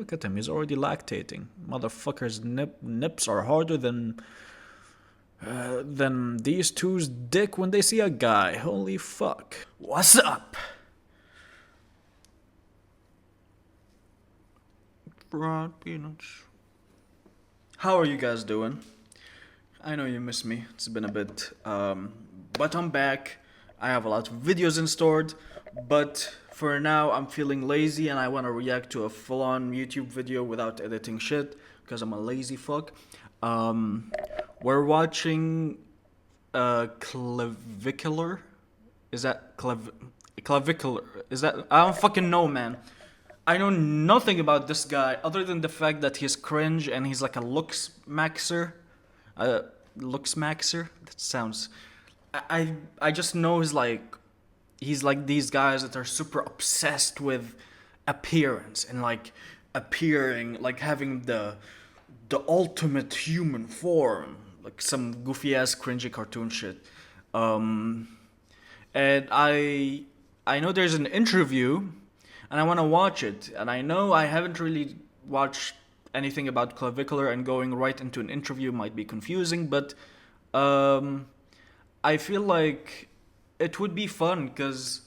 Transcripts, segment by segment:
Look at him, he's already lactating. Motherfucker's nips are harder than these two's dick when they see a guy. Holy fuck. What's up? Fried peanuts. How are you guys doing? I know you miss me. It's been a bit. But I'm back. I have a lot of videos installed. But for now, I'm feeling lazy and I want to react to a full-on YouTube video without editing shit. Because I'm a lazy fuck. We're watching Clavicular. Is that Clavicular? Is that? I don't fucking know, man. I know nothing about this guy other than the fact that he's cringe and he's like a looksmaxxer. Looksmaxxer? That sounds... I just know he's like these guys that are super obsessed with appearance and like appearing, like having the ultimate human form. Like some goofy ass cringy cartoon shit. And I know there's an interview and I want to watch it. And I know I haven't really watched anything about Clavicular, and going right into an interview might be confusing, but I feel like it would be fun because,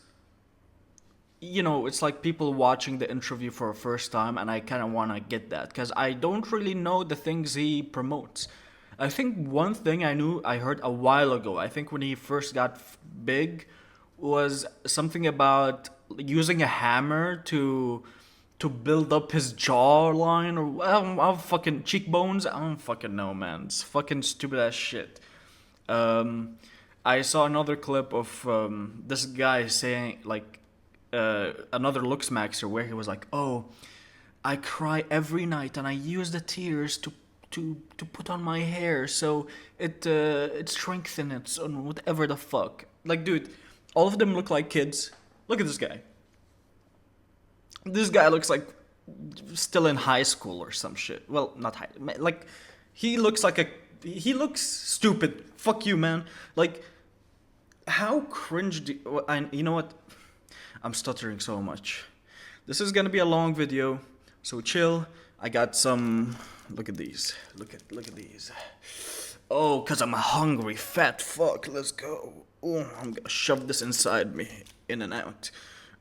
you know, it's like people watching the interview for a first time, and I kind of want to get that because I don't really know the things he promotes. I think one thing I heard a while ago, I think when he first got big, was something about using a hammer to build up his jawline, or I don't fucking cheekbones. I don't fucking know, man. It's fucking stupid ass shit. I saw another clip of this guy saying like another looksmaxxer where he was like, "Oh, I cry every night and I use the tears to put on my hair so it strengthens it on whatever the fuck." Like, dude, all of them look like kids. Look at this guy. This guy looks like still in high school or some shit. Well, not high. Like, he looks stupid. Fuck you, man. Like, how cringe you know what? I'm stuttering so much. This is gonna be a long video, so chill. I got some. Look at these. Look at these. Oh, cause I'm a hungry fat fuck. Let's go. Oh, I'm gonna shove this inside me, in and out.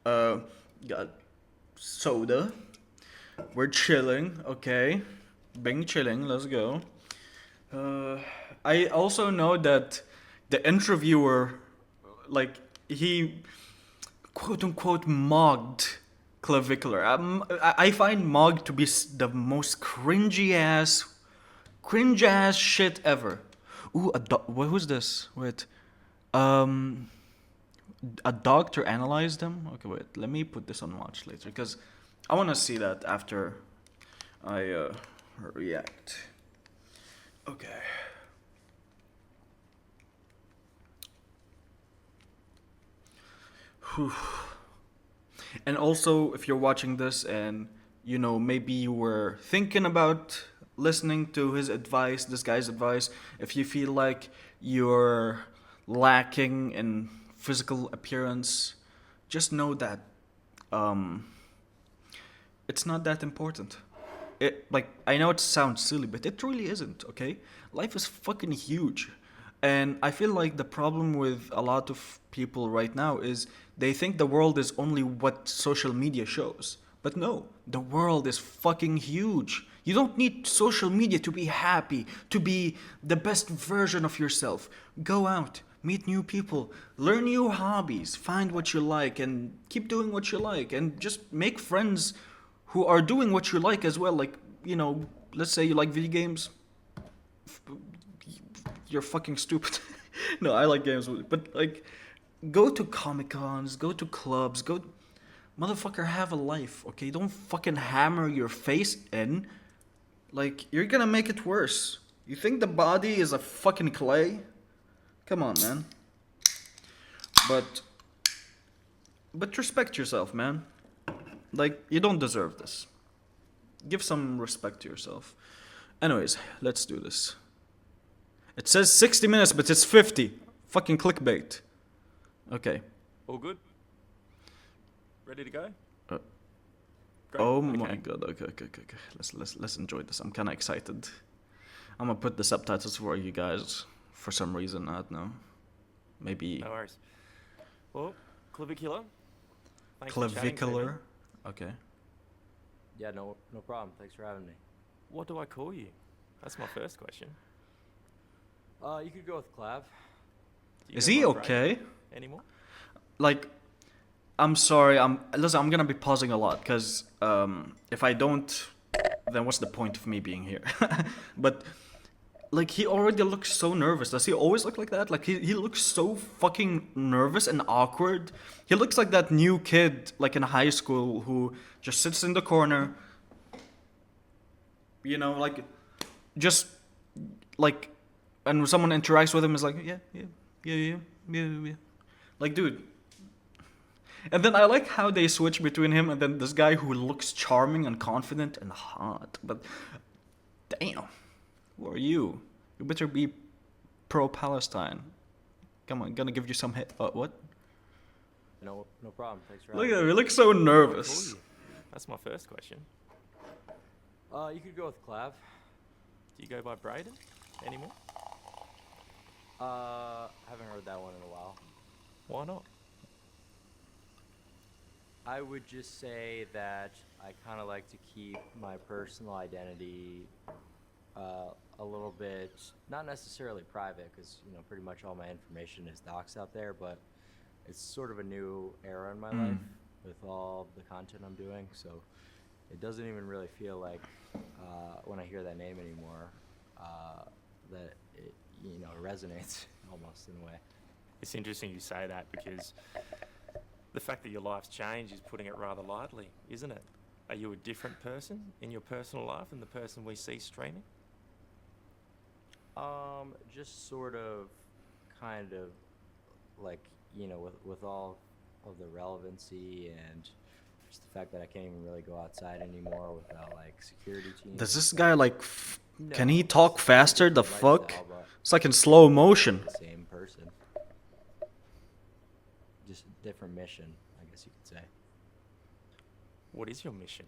Got soda. We're chilling, okay. Bing chilling, let's go. I also know that the interviewer, like, he quote unquote mogged Clavicular. I find mogged to be the most cringe ass shit ever. Ooh, who's this? Wait. A doctor analyzed them? Okay, wait. Let me put this on watch later because I want to see that after I react. Okay. Whew. And also, if you're watching this and, you know, maybe you were thinking about listening to his advice, this guy's advice, if you feel like you're lacking in physical appearance, just know that it's not that important. I know it sounds silly, but it really isn't, okay? Life is fucking huge. And I feel like the problem with a lot of people right now is they think the world is only what social media shows. But no, the world is fucking huge. You don't need social media to be happy, to be the best version of yourself. Go out, meet new people, learn new hobbies, find what you like, and keep doing what you like. And just make friends who are doing what you like as well. Like, you know, let's say you like video games. You're fucking stupid. No, I like games, but like, go to Comic Cons, go to clubs, go. Motherfucker, have a life, okay? Don't fucking hammer your face in. Like, you're gonna make it worse. You think the body is a fucking clay? Come on, man. But respect yourself, man. Like, you don't deserve this. Give some respect to yourself. Anyways, let's do this. It says 60 minutes, but it's 50. Fucking clickbait. Okay. All good? Ready to go? Great. Oh my Okay. god. Okay, okay, okay, okay. Let's enjoy this. I'm kind of excited. I'm gonna put the subtitles for you guys for some reason. I don't know. Maybe No worries. Well, clavicular. Thanks for chatting to me. clavicular. Okay. Yeah, no problem. Thanks for having me. What do I call you? That's my first question. You could go with Clav. Do you Is go he by Braden okay? anymore? Like, I'm sorry. Listen. I'm gonna be pausing a lot because if I don't, then what's the point of me being here? But like, he already looks so nervous. Does he always look like that? Like, he looks so fucking nervous and awkward. He looks like that new kid, like in high school, who just sits in the corner. Like, just like, and when someone interacts with him, is like, yeah, yeah, yeah, yeah, yeah, yeah. Like, dude. And then I like how they switch between him and then this guy who looks charming and confident and hot. But damn, who are you? You better be pro-Palestine. Come on, gonna give you some hit. What? No problem. Thanks for Look having at him. me. He looks so What do I call nervous. you? That's my first question. You could go with Clav. Do you go by Braden anymore? Haven't heard that one in a while. Why not? I would just say that I kind of like to keep my personal identity a little bit, not necessarily private, because pretty much all my information is doxed out there. But it's sort of a new era in my life with all the content I'm doing, so it doesn't even really feel like when I hear that name anymore that it resonates almost in a way. It's interesting you say that because the fact that your life's changed is putting it rather lightly, isn't it? Are you a different person in your personal life than the person we see streaming? Just sort of, kind of, like with all of the relevancy and just the fact that I can't even really go outside anymore without like security teams. Does this guy like? Can No, he it's talk a faster? The different fuck? lifestyle, but It's like in slow motion. the same person. Just a different mission, I guess you could say. What is your mission?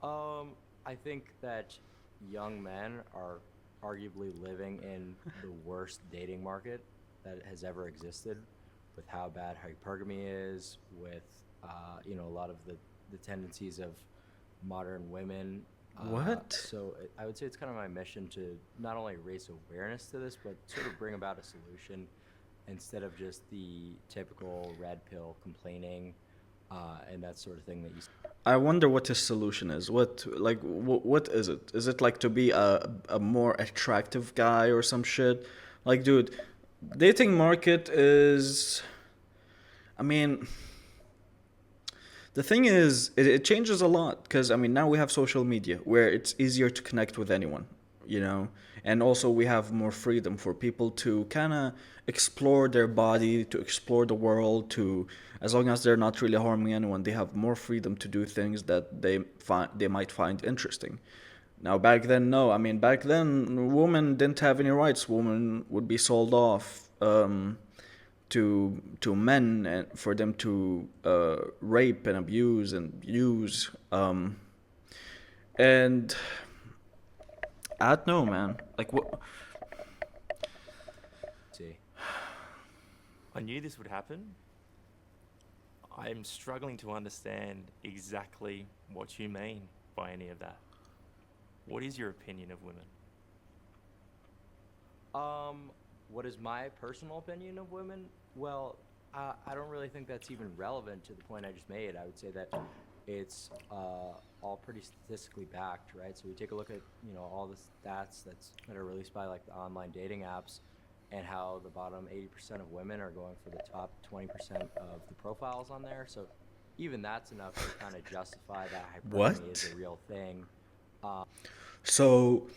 I think that young men are arguably living in the worst dating market that has ever existed, with how bad hypergamy is, with a lot of the tendencies of modern women. What? So I would say it's kind of my mission to not only raise awareness to this, but sort of bring about a solution instead of just the typical red pill complaining and that sort of thing that you. I wonder what his solution is. What is it? Is it like to be a more attractive guy or some shit? Like, dude, dating market is. I mean, the thing is, it changes a lot because now we have social media where it's easier to connect with anyone, and also we have more freedom for people to kind of explore their body, to explore the world, to as long as they're not really harming anyone, they have more freedom to do things that they might find interesting. Now back then, no. Back then, women didn't have any rights. Women would be sold off. To men and for them to rape and abuse and use and I don't know, man. Like what? See. I knew this would happen. I'm struggling to understand exactly what you mean by any of that. What is your opinion of women? What is my personal opinion of women? Well, I don't really think that's even relevant to the point I just made. I would say that it's all pretty statistically backed, right? So we take a look at all the stats that are released by like the online dating apps, and how the bottom 80% of women are going for the top 20% of the profiles on there. So even that's enough to kind of justify that hypergamy is a real thing. So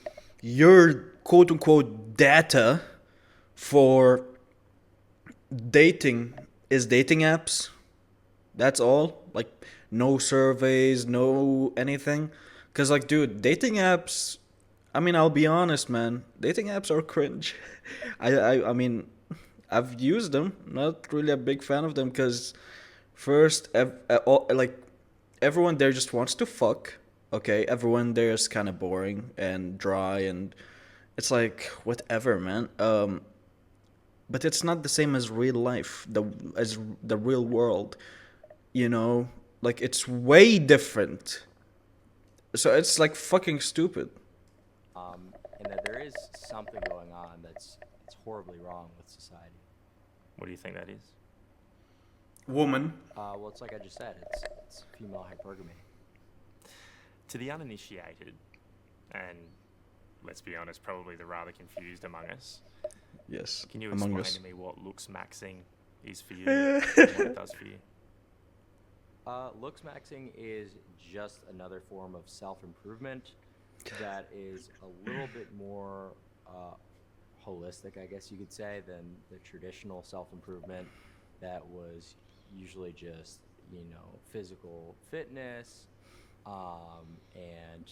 your quote unquote data for dating is dating apps? That's all? Like no surveys, no anything? Cause like, dude, dating apps. I'll be honest, man. Dating apps are cringe. I've used them. Not really a big fan of them because first, like everyone there just wants to fuck. Okay, everyone there is kind of boring and dry, and it's like whatever, man. But it's not the same as real life, as the real world. You know, like it's way different. So it's like fucking stupid. And that there is something going on that's it's horribly wrong with society. What do you think that is? Woman. Well, it's like I just said, it's female hypergamy. To the uninitiated, and let's be honest, probably the rather confused among us, Yes. can you among explain us. to me what looksmaxxing is for you and what it does for you? Looksmaxxing is just another form of self-improvement that is a little bit more holistic, I guess you could say, than the traditional self-improvement that was usually just, you know, physical fitness, and,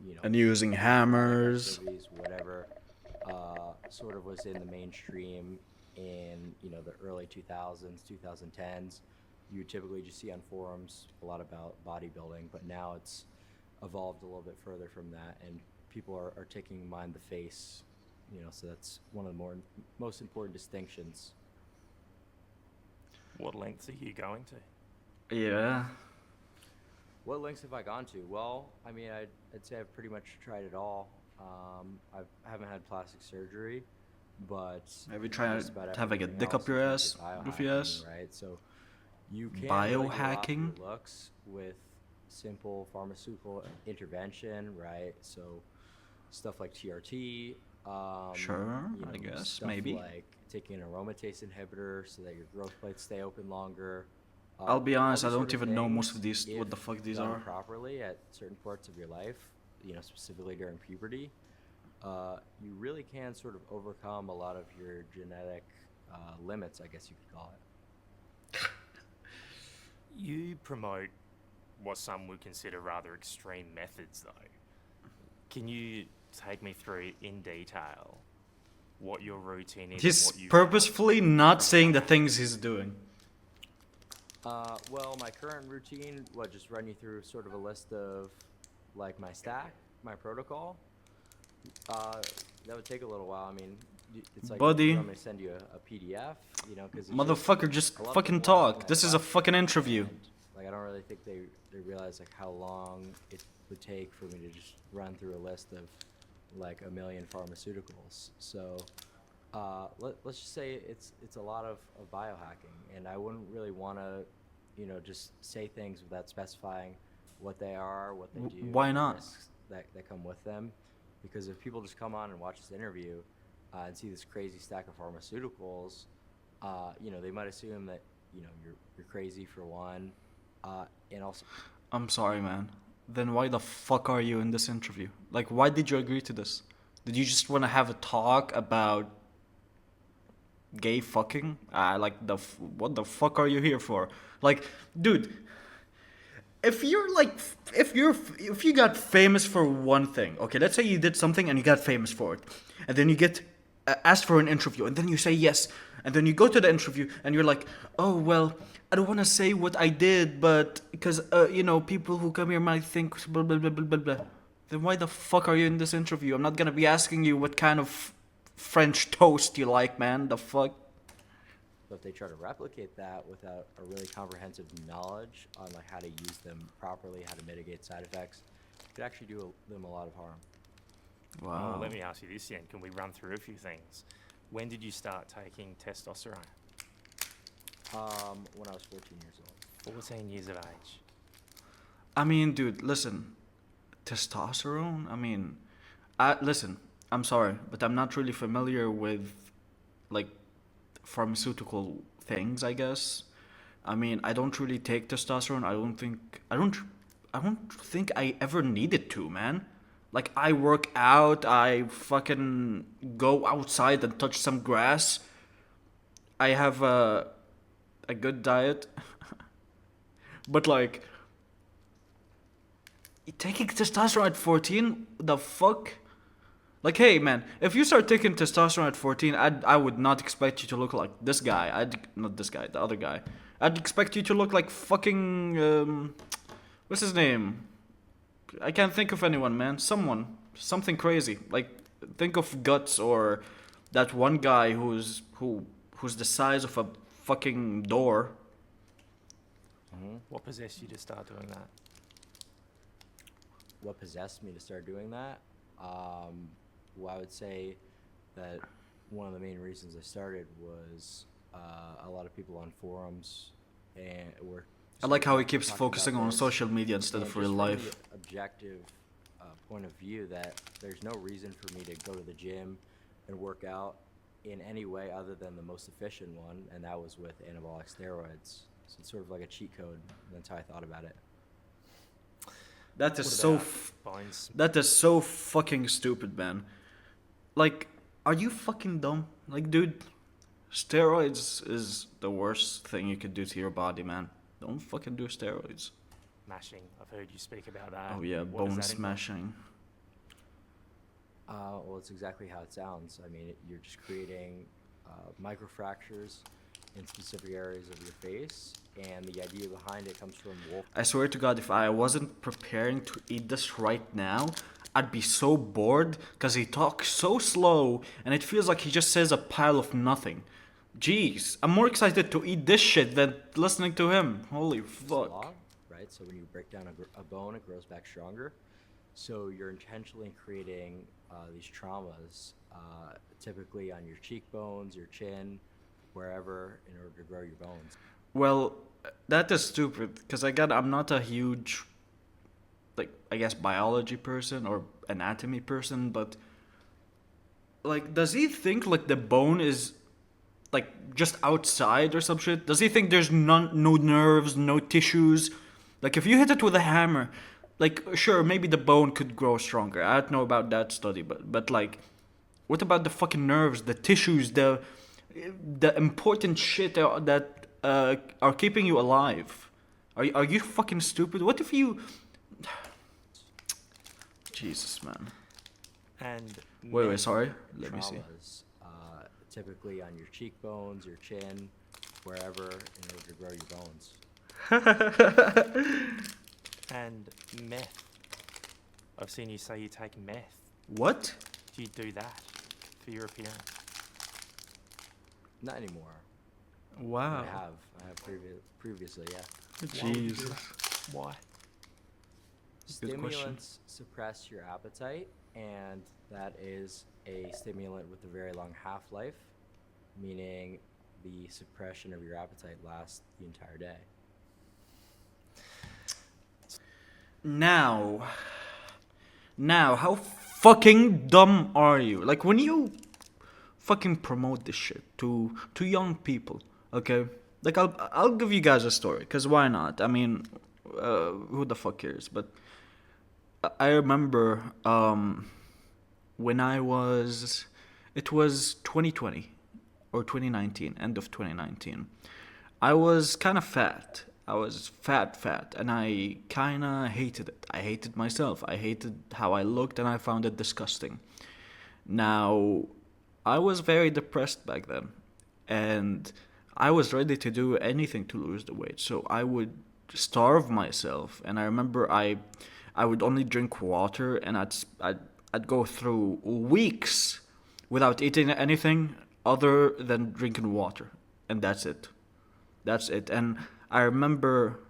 you know, And using hammers. activities, whatever, sort of was in the mainstream in, you know, the early 2000s, 2010s. You would typically just see on forums a lot about bodybuilding, but now it's evolved a little bit further from that, and people are taking mind the face, you know, so that's one of the most important distinctions. What lengths are you going to? Yeah. What lengths have I gone to? Well, I mean, I'd say I've pretty much tried it all. I haven't had plastic surgery, but Have you tried just about to have like a everything dick else up your in ass? terms of Goofy biohacking, ass? right? So you can really get off Biohacking? your looks with simple pharmaceutical intervention, right? So stuff like TRT. Sure, you know, I guess, stuff maybe. like taking an aromatase inhibitor so that your growth plates stay open longer. I'll be All honest, I these don't sort of even know most of things, these, what the if fuck these done are. properly at certain parts of your life, you know, specifically during puberty, you really can sort of overcome a lot of your genetic limits, I guess you could call it. You promote what some would consider rather extreme methods, though. Can you take me through in detail what your routine is? He's and what you purposefully not saying the things he's doing. Well, my current routine, just run you through sort of a list of like my stack, my protocol. That would take a little while. I mean, it's like, Buddy. you want me to send you a PDF, you know, because Motherfucker, just a lot of fucking people ask me talk. that This is a question, fucking interview. and, like, I don't really think they realize like how long it would take for me to just run through a list of like a million pharmaceuticals. So let's just say it's a lot of biohacking, and I wouldn't really want to, you know, just say things without specifying what they are, what they do, Why the not? risks that come with them. Because if people just come on and watch this interview and see this crazy stack of pharmaceuticals, you know, they might assume that, you know, you're crazy for one, and also I'm sorry, man. Then why the fuck are you in this interview? Like, why did you agree to this? Did you just want to have a talk about gay fucking? What the fuck are you here for? Like, dude, if you got famous for one thing, okay, let's say you did something and you got famous for it, and then you get asked for an interview, and then you say yes, and then you go to the interview and you're like, oh well, I don't want to say what I did, but because you know, people who come here might think blah blah blah blah blah blah. Then why the fuck are you in this interview? I'm not gonna be asking you what kind of French toast you like, man. The fuck. So if they try to replicate that without a really comprehensive knowledge on like how to use them properly, how to mitigate side effects, it could actually do them a lot of harm. Wow. Well, let me ask you this then. Can we run through a few things? When did you start taking testosterone? When I was 14 years old. 14 years of age. I mean, dude, listen. Testosterone? I mean, listen, I'm sorry, but I'm not really familiar with, like, pharmaceutical things, I guess. I mean, I don't really take testosterone. I don't think I ever needed to, man. Like, I work out, I fucking go outside and touch some grass. I have a good diet. But like, taking testosterone at 14, the fuck? Like, hey man, if you start taking testosterone at 14, I would not expect you to look like this guy. Not this guy, the other guy. I'd expect you to look like fucking What's his name? I can't think of anyone, man. Something crazy. Like, think of Guts or that one guy who's the size of a fucking door. What possessed you to start doing that? What possessed me to start doing that? Well, I would say that one of the main reasons I started was a lot of people on forums and were I like how he keeps talking focusing about on this, social media instead and of real just life. from the objective point of view that there's no reason for me to go to the gym and work out in any way other than the most efficient one, and that was with anabolic steroids. So it's sort of like a cheat code. That's how I thought about it. That is What so. about bones? That is so fucking stupid, man. Like, are you fucking dumb? Like, dude, steroids is the worst thing you could do to your body, man. Don't fucking do steroids. Smashing. I've heard you speak about that. Oh yeah, What does bone that involve? smashing. Well, it's exactly how it sounds. I mean, you're just creating microfractures in specific areas of your face, and the idea behind it comes from wolf. I swear to God, if I wasn't preparing to eat this right now, I'd be so bored because he talks so slow and it feels like he just says a pile of nothing. Jeez, I'm more excited to eat this shit than listening to him. Holy fuck. Law, right? So when you break down a bone, it grows back stronger. So you're intentionally creating these traumas, typically on your cheekbones, your chin, wherever, in order to grow your bones. Well, that is stupid because again, I'm not a huge, like, I guess biology person or anatomy person, but like, does he think like the bone is like just outside or some shit? Does he think there's no nerves, no tissues? Like, if you hit it with a hammer, like, sure, maybe the bone could grow stronger. I don't know about that study, but like, what about the fucking nerves, the tissues, the important shit that are keeping you alive? Are you fucking stupid? What if you? Jesus, man. And Wait, men- sorry. Let me see. Traumas, typically on your cheekbones, your chin, wherever, in order to grow your bones. And meth. I've seen you say you take meth. What? Do you do that for your appearance? Not anymore. Wow. I have previously, yeah. Jesus. Why? Good question. Stimulants suppress your appetite, and that is a stimulant with a very long half-life, meaning the suppression of your appetite lasts the entire day. Now, how fucking dumb are you? Like, when you fucking promote this shit to young people, okay? Like, I'll give you guys a story, cause why not? I mean, who the fuck cares? But I remember when it was 2020 or 2019, end of 2019. I was kind of fat. I was fat, and I kind of hated it. I hated myself. I hated how I looked, and I found it disgusting. Now, I was very depressed back then, and I was ready to do anything to lose the weight. So I would starve myself, and I remember I would only drink water, and I'd go through weeks without eating anything other than drinking water, and that's it. That's it. And I remember,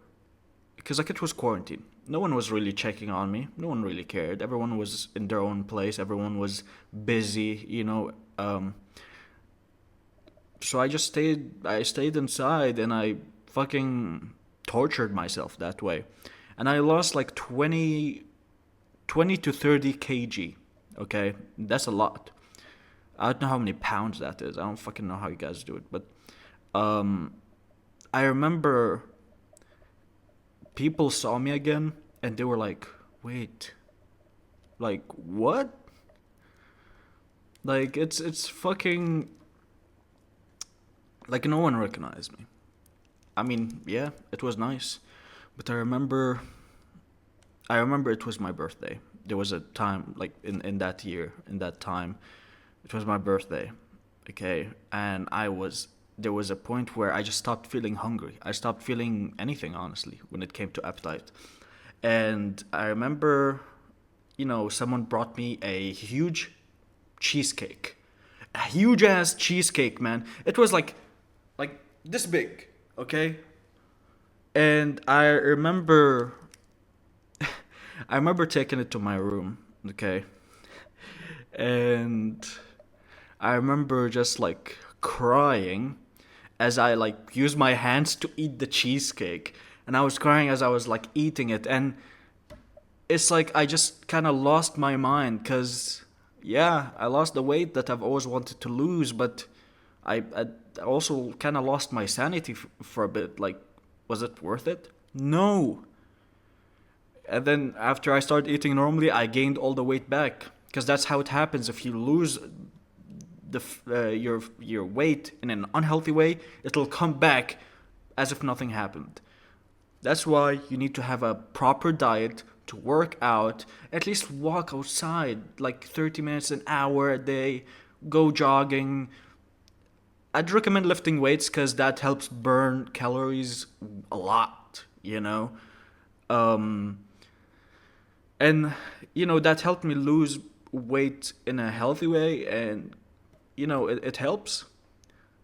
because like it was quarantine, no one was really checking on me. No one really cared. Everyone was in their own place. Everyone was busy, you know. So I just stayed. I stayed inside, and I fucking tortured myself that way, and I lost like 20 to 30 kg. Okay, that's a lot. I don't know how many pounds that is. I don't fucking know how you guys do it, but I remember people saw me again and they were like, "Wait, like what?" Like it's fucking like no one recognized me. I mean, yeah, it was nice, but I remember it was my birthday. There was a time like in that year, in that time, it was my birthday. Okay, and there was a point where I just stopped feeling hungry. I stopped feeling anything, honestly, when it came to appetite. And I remember, someone brought me a huge cheesecake. A huge ass cheesecake, man. It was like this big, okay? And I remember taking it to my room, okay? And I remember just like crying as I like used my hands to eat the cheesecake. And I was crying as I was like eating it. And it's like I just kind of lost my mind because, yeah, I lost the weight that I've always wanted to lose, but I also kind of lost my sanity for a bit. Like, was it worth it? No. And then after I started eating normally, I gained all the weight back because that's how it happens. If you lose your weight in an unhealthy way, it'll come back as if nothing happened. That's why you need to have a proper diet, to work out, at least walk outside like 30 minutes, an hour a day, go jogging. I'd recommend lifting weights because that helps burn calories a lot, Um, and, that helped me lose weight in a healthy way, and, it helps.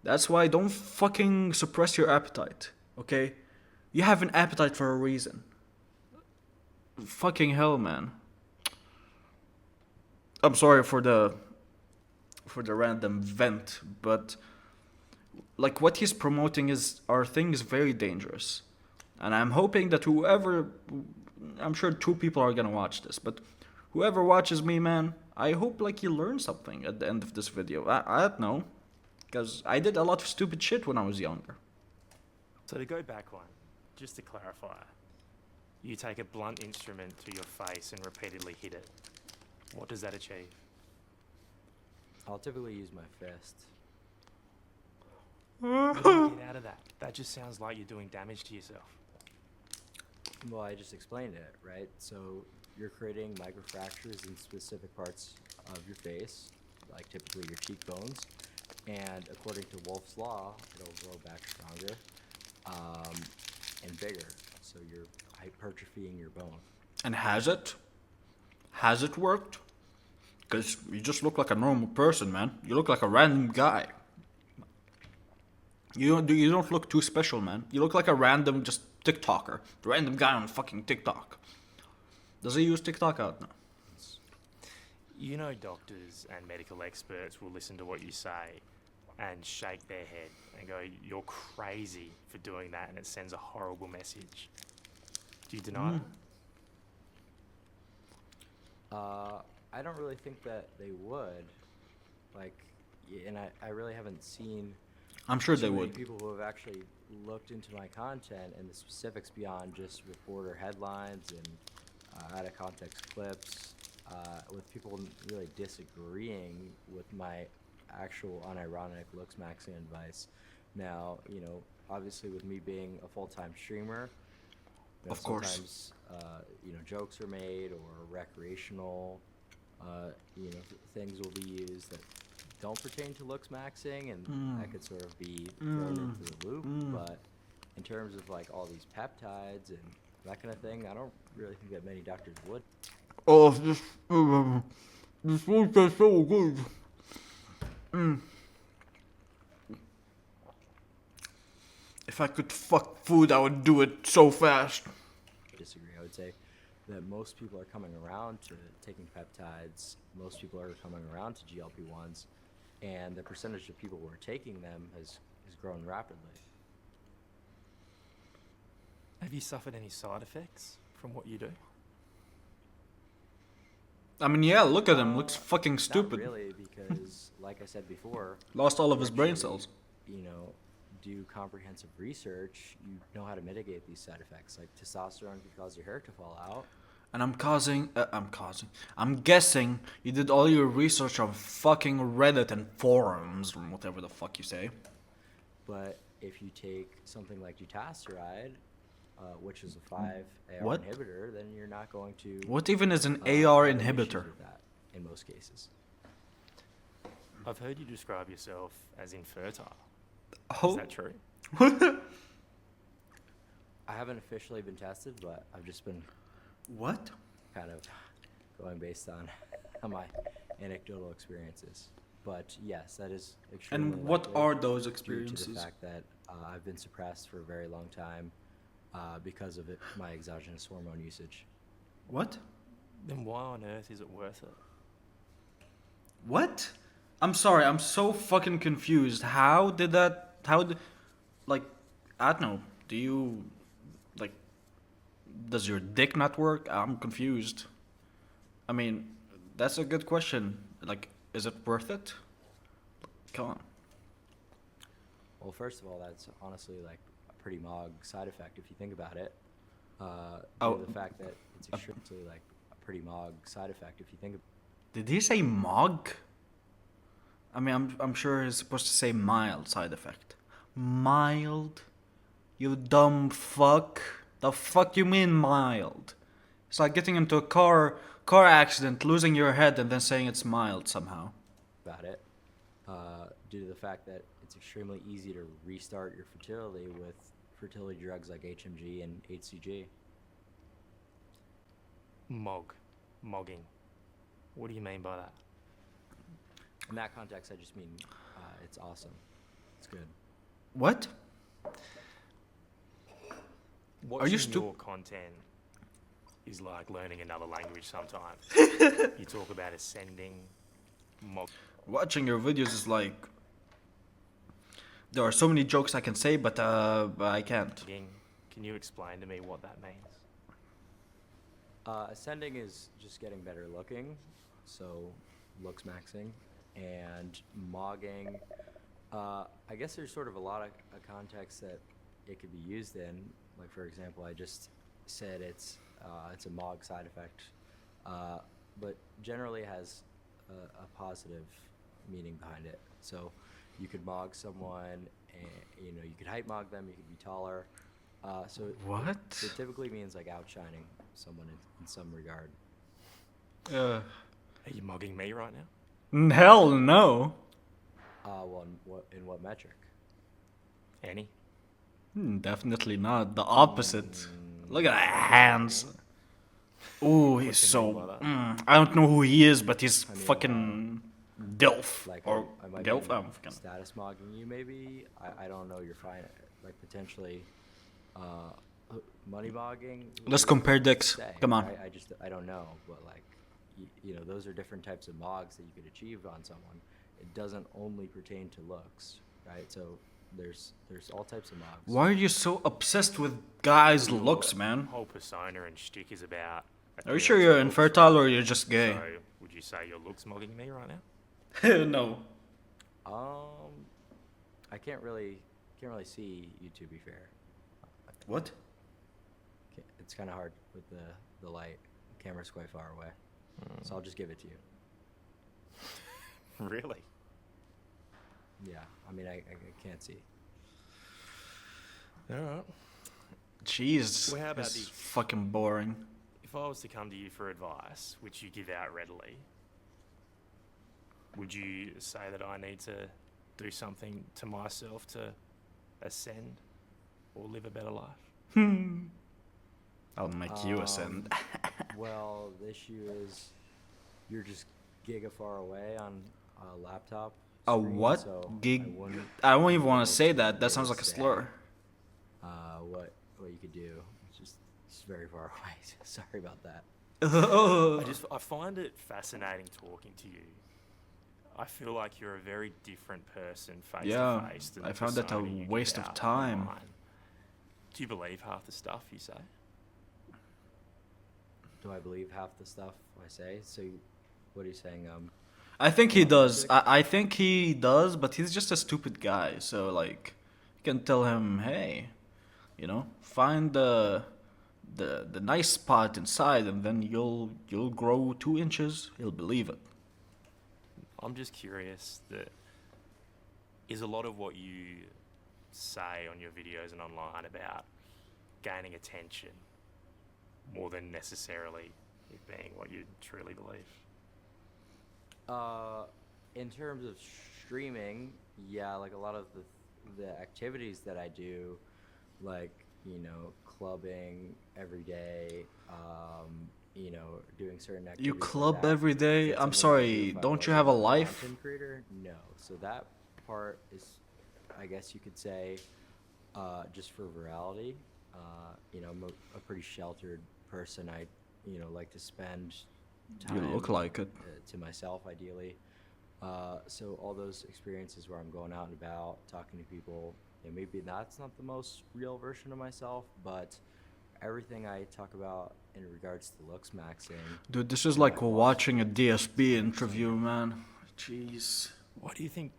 That's why don't fucking suppress your appetite, okay? You have an appetite for a reason. Fucking hell, man. I'm sorry for the random vent, but like what he's promoting are things very dangerous. And I'm hoping that I'm sure 2 people are gonna watch this, but whoever watches me, man, I hope like you learn something at the end of this video. I don't know, because I did a lot of stupid shit when I was younger. So to go back one, just to clarify, you take a blunt instrument to your face and repeatedly hit it. What does that achieve? I'll typically use my fist. What do you get out of that? That just sounds like you're doing damage to yourself. Well, I just explained it, right? So you're creating microfractures in specific parts of your face, like typically your cheekbones, and according to Wolff's Law, it'll grow back stronger and bigger. So you're hypertrophying your bone. And has it? Has it worked? Because you just look like a normal person, man. You look like a random guy. You don't look too special, man. You look like a random just TikToker. Random guy on fucking TikTok. Does he use TikTok out now? You know, doctors and medical experts will listen to what you say and shake their head and go, "You're crazy for doing that," and it sends a horrible message. Do you deny it? I don't really think that they would. Like, and I really haven't seen I'm sure too they many would. people who have actually looked into my content and the specifics beyond just reporter headlines and out of context clips, with people really disagreeing with my actual unironic looksmaxxing advice. Now, obviously with me being a full-time streamer, Of course. sometimes jokes are made or recreational things will be used that don't pertain to looksmaxxing, and that could sort of be thrown into the loop. But in terms of like all these peptides and that kind of thing, I don't really think that many doctors would. Oh, this food tastes so good. If I could fuck food, I would do it so fast. Disagree. I would say that most people are coming around to taking peptides. Most people are coming around to GLP-1s, and the percentage of people who are taking them has grown rapidly. Have you suffered any side effects from what you do? I mean, yeah, look at him. Looks fucking stupid. Not really, because like I said before, Lost all of his brain actually, cells. Do comprehensive research, you know how to mitigate these side effects. Like testosterone can cause your hair to fall out. And I'm guessing you did all your research on fucking Reddit and forums, or whatever the fuck you say. But if you take something like dutasteride, which is a 5-AR What? inhibitor, then you're not going to. What even is an AR have any issues inhibitor? with that in most cases. I've heard you describe yourself as infertile. Is Oh, that true? I haven't officially been tested, but I've just been What? kind of going based on my anecdotal experiences. But yes, that is extremely And what likely are those due to the experiences? fact that I've been suppressed for a very long time because of my exogenous hormone usage. What? Then why on earth is it worth it? What? I'm sorry, I'm so fucking confused. How did that? Like, I don't know. Do you, like, does your dick not work? I'm confused. I mean, that's a good question. Like, is it worth it? Come on. Well, first of all, that's honestly like a pretty mog side effect if you think about it. Due Oh, to the fact that it's extremely like a pretty mog side effect if you think. did he say mog? I mean, I'm sure he's supposed to say mild side effect. Mild? You dumb fuck. The fuck you mean mild? It's like getting into a car accident, losing your head, and then saying it's mild somehow. About it, due to the fact that it's extremely easy to restart your fertility with fertility drugs like HMG and HCG. Mogging. What do you mean by that? In that context, I just mean it's awesome. It's good. What? Watching you your content is like learning another language sometimes. You talk about ascending, Watching your videos is like. There are so many jokes I can say, but I can't. mogging. Can you explain to me what that means? Ascending is just getting better looking, so looksmaxxing, and mogging. I guess there's sort of a lot of contexts that it could be used in. Like for example, I just said it's a mog side effect, but generally has a positive meaning behind it. So you could mog someone, and you could height mog them. You could be taller. So What? it typically means like outshining someone in some regard. Uh, Are you mugging me right now? hell no. Well, in what metric? Any? Definitely not. The opposite. Look at that hands. Ooh, he's What do you mean so. by that? I don't know who he is, but he's I mean, fucking Dilf. Like Or I might Dilf? be I'm fucking. status mogging you maybe. I don't know. You're fine. Like potentially, money mogging. Let's compare dicks. Say, Come on. right? I don't know, but like, those are different types of mogs that you could achieve on someone. It doesn't only pertain to looks, right? So there's all types of mogs. Why are you so obsessed with guys' Your looks, man? whole persona and shtick is about. Are you sure appearance you're and looks, infertile right? or you're just gay? So, would you say your looks mugging me right now? No. I can't really see you, to be fair. What? It's kind of hard with the light. The camera's quite far away, so I'll just give it to you. Really? Yeah, I mean, I can't see. All right. Jeez. Well, how about it's this? fucking boring. If I was to come to you for advice, which you give out readily, would you say that I need to do something to myself to ascend or live a better life? I'll make you ascend. Well, the issue is you're just giga far away on a laptop. A screen, what? so Gig? wouldn't I don't even be want able to say to that. That really sounds like a say, slur. what you could do. It's very far away. Sorry about that. I find it fascinating talking to you. I feel like you're a very different person face Yeah, to face than the I found that a persona you give waste of out time. online. Do you believe half the stuff you say? Do I believe half the stuff I say? So, what are you saying? I think he does. Authentic? I think he does, but he's just a stupid guy. So like, you can tell him, hey, find the nice spot inside, and then you'll grow 2 inches. He'll believe it. I'm just curious that is a lot of what you say on your videos and online about gaining attention more than necessarily it being what you truly believe? In terms of streaming, yeah, like a lot of the activities that I do, like clubbing every day, doing certain You activities like club that. every Is day? that I'm something I would do sorry, if I don't you wasn't have a a life? content creator? No. So that part is, I guess you could say, just for virality. I'm a pretty sheltered person. I, like to spend You look time like it. to myself, ideally. So all those experiences where I'm going out and about, talking to people, maybe that's not the most real version of myself, but everything I talk about in regards to looks maxing, Dude, this is I like philosophy, watching a it's DSP 100% interview, me. man. Jeez. Why do you think?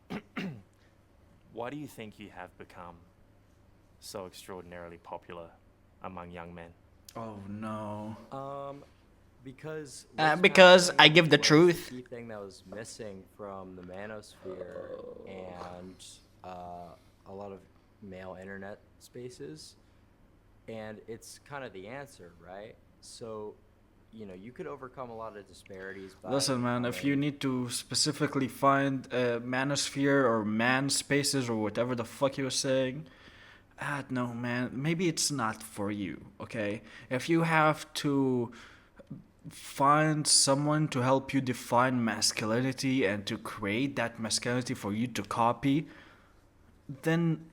Why do you think you have become so extraordinarily popular among young men? Oh no. Because Because I looksmaxxing give the was the truth. key thing that was missing from the manosphere and a lot of male internet spaces, and it's kind of the answer, right? So, you could overcome a lot of disparities by Listen, man, if you becoming. need to specifically find a manosphere or man spaces or whatever the fuck you were saying, no, man, maybe it's not for you, okay? If you have to find someone to help you define masculinity and to create that masculinity for you to copy, then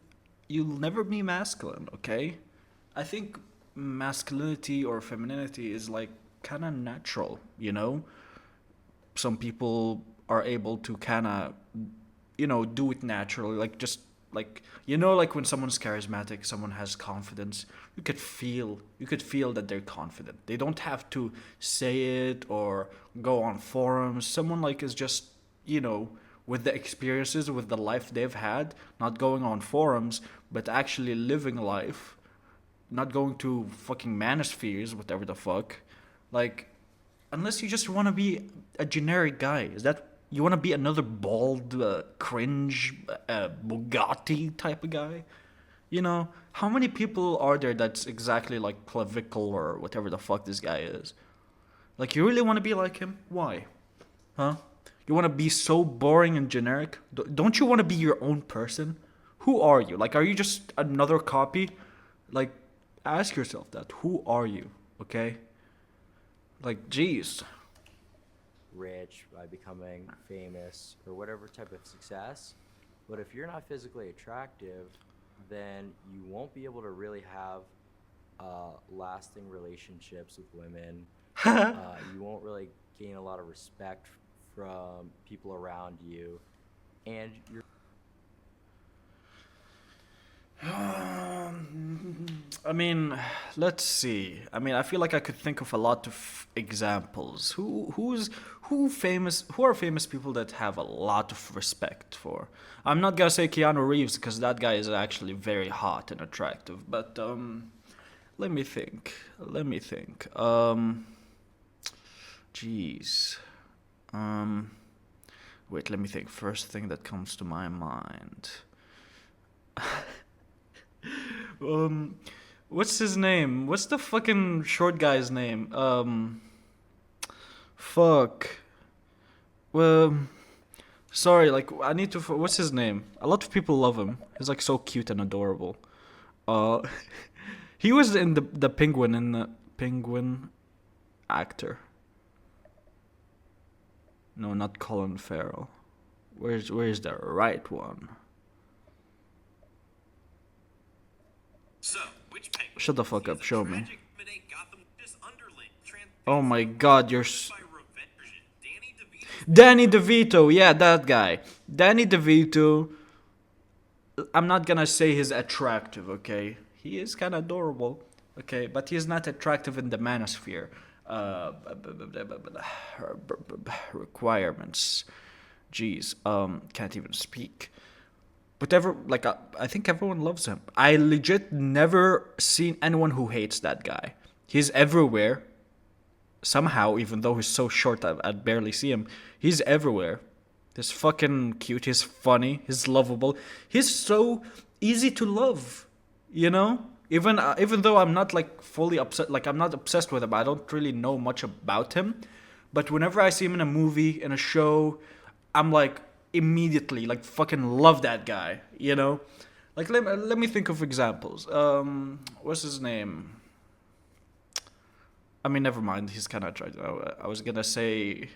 you'll never be masculine, okay? I think masculinity or femininity is like kind of natural, you know? Some people are able to kind of, do it naturally, like just like like when someone's charismatic, someone has confidence, you could feel that they're confident. They don't have to say it or go on forums. Someone like is just, with the experiences, with the life they've had, not going on forums, but actually living life, not going to fucking manospheres, whatever the fuck. Like, unless you just want to be a generic guy. Is that you want to be another bald, cringe, Bugatti type of guy? How many people are there that's exactly like clavicle or whatever the fuck this guy is? Like, you really want to be like him? Why? Huh? You want to be so boring and generic? Don't you want to be your own person? Who are you? Like, are you just another copy? Like, ask yourself that. Who are you? Okay? Like, jeez. Rich, by becoming famous, or whatever type of success. But if you're not physically attractive, then you won't be able to really have lasting relationships with women. You won't really gain a lot of respect from people around you, and you're. I mean, let's see. I mean, I feel like I could think of a lot of examples. Who are famous people that have a lot of respect for? I'm not gonna say Keanu Reeves because that guy is actually very hot and attractive. But let me think. Jeez. Um, wait. Let me think. First thing that comes to my mind. Um, what's his name? What's the fucking short guy's name? Fuck. Well, sorry. Like, I need to. What's his name? A lot of people love him. He's like so cute and adorable. Uh, he was in the Penguin in the Penguin actor. No, not Colin Farrell. Where's the right one? So, which penguin Shut the fuck sees up. a Show me. tragic midday Gotham underling Oh my transfixed God, you're. by revenge? Danny DeVito's Danny DeVito, yeah, that guy. Danny DeVito, I'm not gonna say he's attractive, okay? He is kind of adorable, okay? But he's not attractive in the manosphere. Requirements. Jeez, can't even speak. But I think everyone loves him. I legit never seen anyone who hates that guy. He's everywhere. Somehow, even though he's so short, I'd barely see him. He's everywhere. He's fucking cute. He's funny. He's lovable. He's so easy to love. Even though I'm not like fully upset, like I'm not obsessed with him. I don't really know much about him. But whenever I see him in a movie, in a show, I'm like immediately like fucking love that guy. Like let me think of examples. What's his name? I mean, never mind. He's kind of attractive. I was gonna say,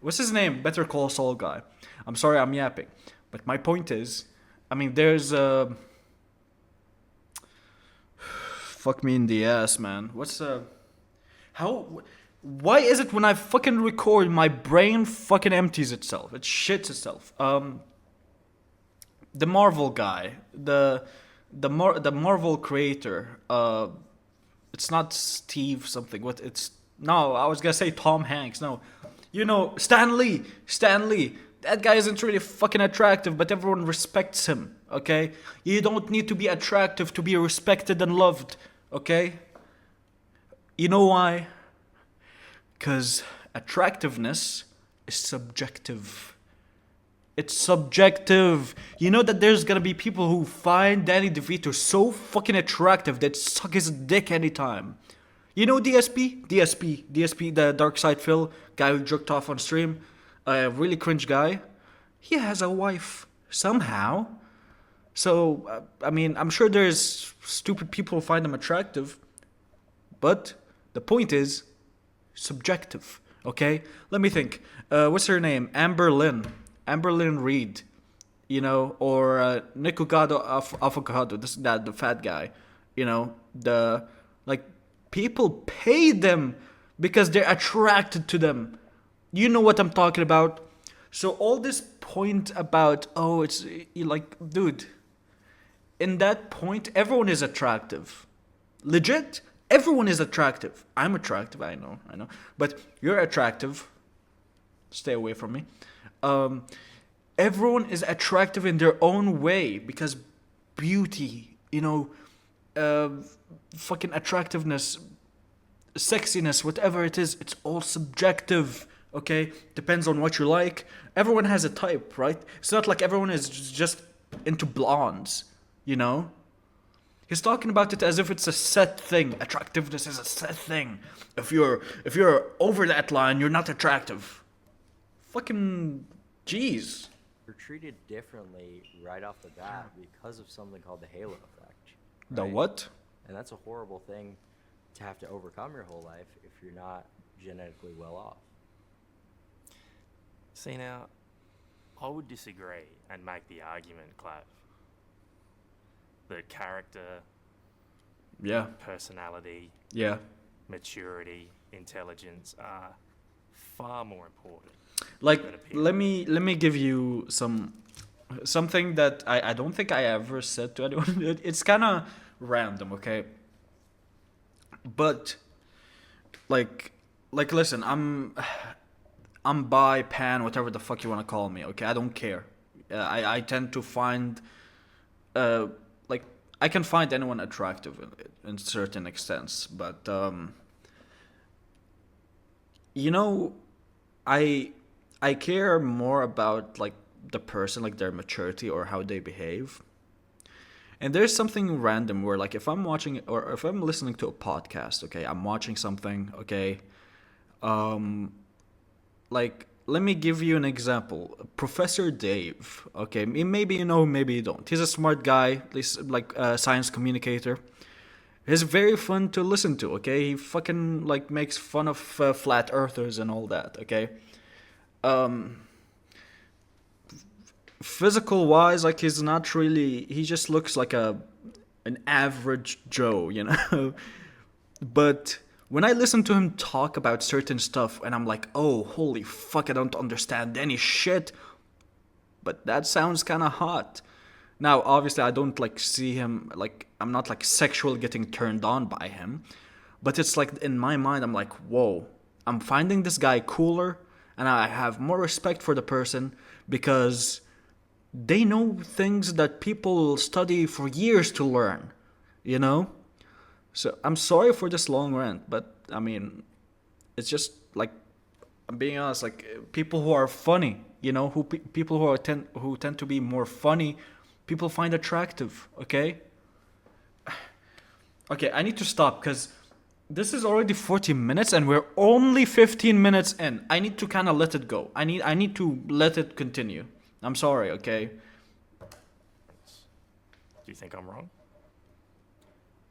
what's his name? Better Call Saul guy. I'm sorry, I'm yapping, but my point is, I mean, there's fuck me in the ass, man. How? Why is it when I fucking record, my brain fucking empties itself? It shits itself. The Marvel guy, the Marvel creator. It's not Steve something. What? It's no. I was gonna say Tom Hanks. No, you know Stan Lee. Stan Lee. That guy isn't really fucking attractive, but everyone respects him. Okay, you don't need to be attractive to be respected and loved. Okay. You know why? Because attractiveness is subjective. It's subjective. You know that there's gonna be people who find Danny DeVito so fucking attractive that suck his dick anytime. You know DSP, the Dark Side Phil guy who jerked off on stream, a really cringe guy. He has a wife somehow. So I mean, I'm sure there's stupid people who find him attractive, but the point is subjective. Okay, let me think. What's her name? Amber Lynn Reed, you know, or Nicogado Avocado, the fat guy, you know, people pay them because they're attracted to them. You know what I'm talking about. So all this point about, oh, it's like, dude, in that point, everyone is attractive. Legit, everyone is attractive. I'm attractive, I know. But you're attractive. Stay away from me. Everyone is attractive in their own way because beauty, you know, fucking attractiveness, sexiness, whatever it is, it's all subjective, okay? Depends on what you like. Everyone has a type, right? It's not like everyone is just into blondes, you know? He's talking about it as if it's a set thing. Attractiveness is a set thing. If you're over that line, you're not attractive. Fucking jeez. You're treated differently right off the bat because of something called the halo effect. The right? what? And that's a horrible thing to have to overcome your whole life if you're not genetically well off. See, now, I would disagree and make the argument, Clav, that character, Yeah. personality, Yeah. maturity, intelligence are far more important. Like, than appeal. let me give you something that I don't think I ever said to anyone. It's kind of random, okay? But like listen, I'm bi, pan, whatever the fuck you want to call me, okay? I don't care. I tend to find like I can find anyone attractive in certain extents, but you know, I care more about like the person, like their maturity or how they behave. And there's something random where, like, if I'm watching or if I'm listening to a podcast, okay, I'm watching something, okay, like, let me give you an example. Professor Dave, okay, maybe you know, maybe you don't. He's a smart guy, like a science communicator. He's very fun to listen to, okay? He fucking, like, makes fun of flat earthers and all that, okay? Physical wise, like, he's not really, he just looks like an average Joe, you know? But when I listen to him talk about certain stuff and I'm like, oh, holy fuck, I don't understand any shit, but that sounds kind of hot. Now, obviously, I don't like see him, like, I'm not like sexually getting turned on by him, but it's like in my mind, I'm like, whoa, I'm finding this guy cooler and I have more respect for the person because they know things that people study for years to learn, you know? So I'm sorry for this long rant, but I mean, it's just like, I'm being honest, like people who are funny, you know, people who tend to be more funny, people find attractive, okay? Okay, I need to stop because this is already 40 minutes and we're only 15 minutes in. I need to kind of let it go. I need to let it continue. I'm sorry, okay? Do you think I'm wrong?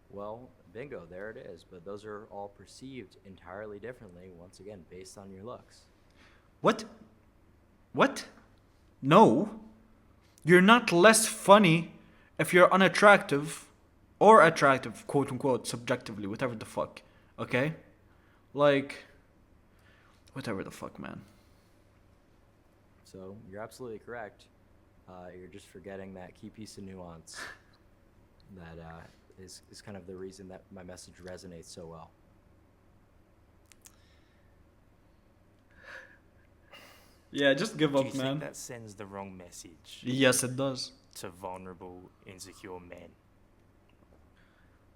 Well, bingo, there it is. But those are all perceived entirely differently, once again, based on your looks. What? What? No. You're not less funny if you're unattractive or attractive, quote unquote, subjectively, whatever the fuck. Okay? Like, whatever the fuck, man. So you're absolutely correct. You're just forgetting that key piece of nuance that is kind of the reason that my message resonates so well. Yeah, just give Do up, you think man. that sends the wrong message Yes, it does. to vulnerable, insecure men?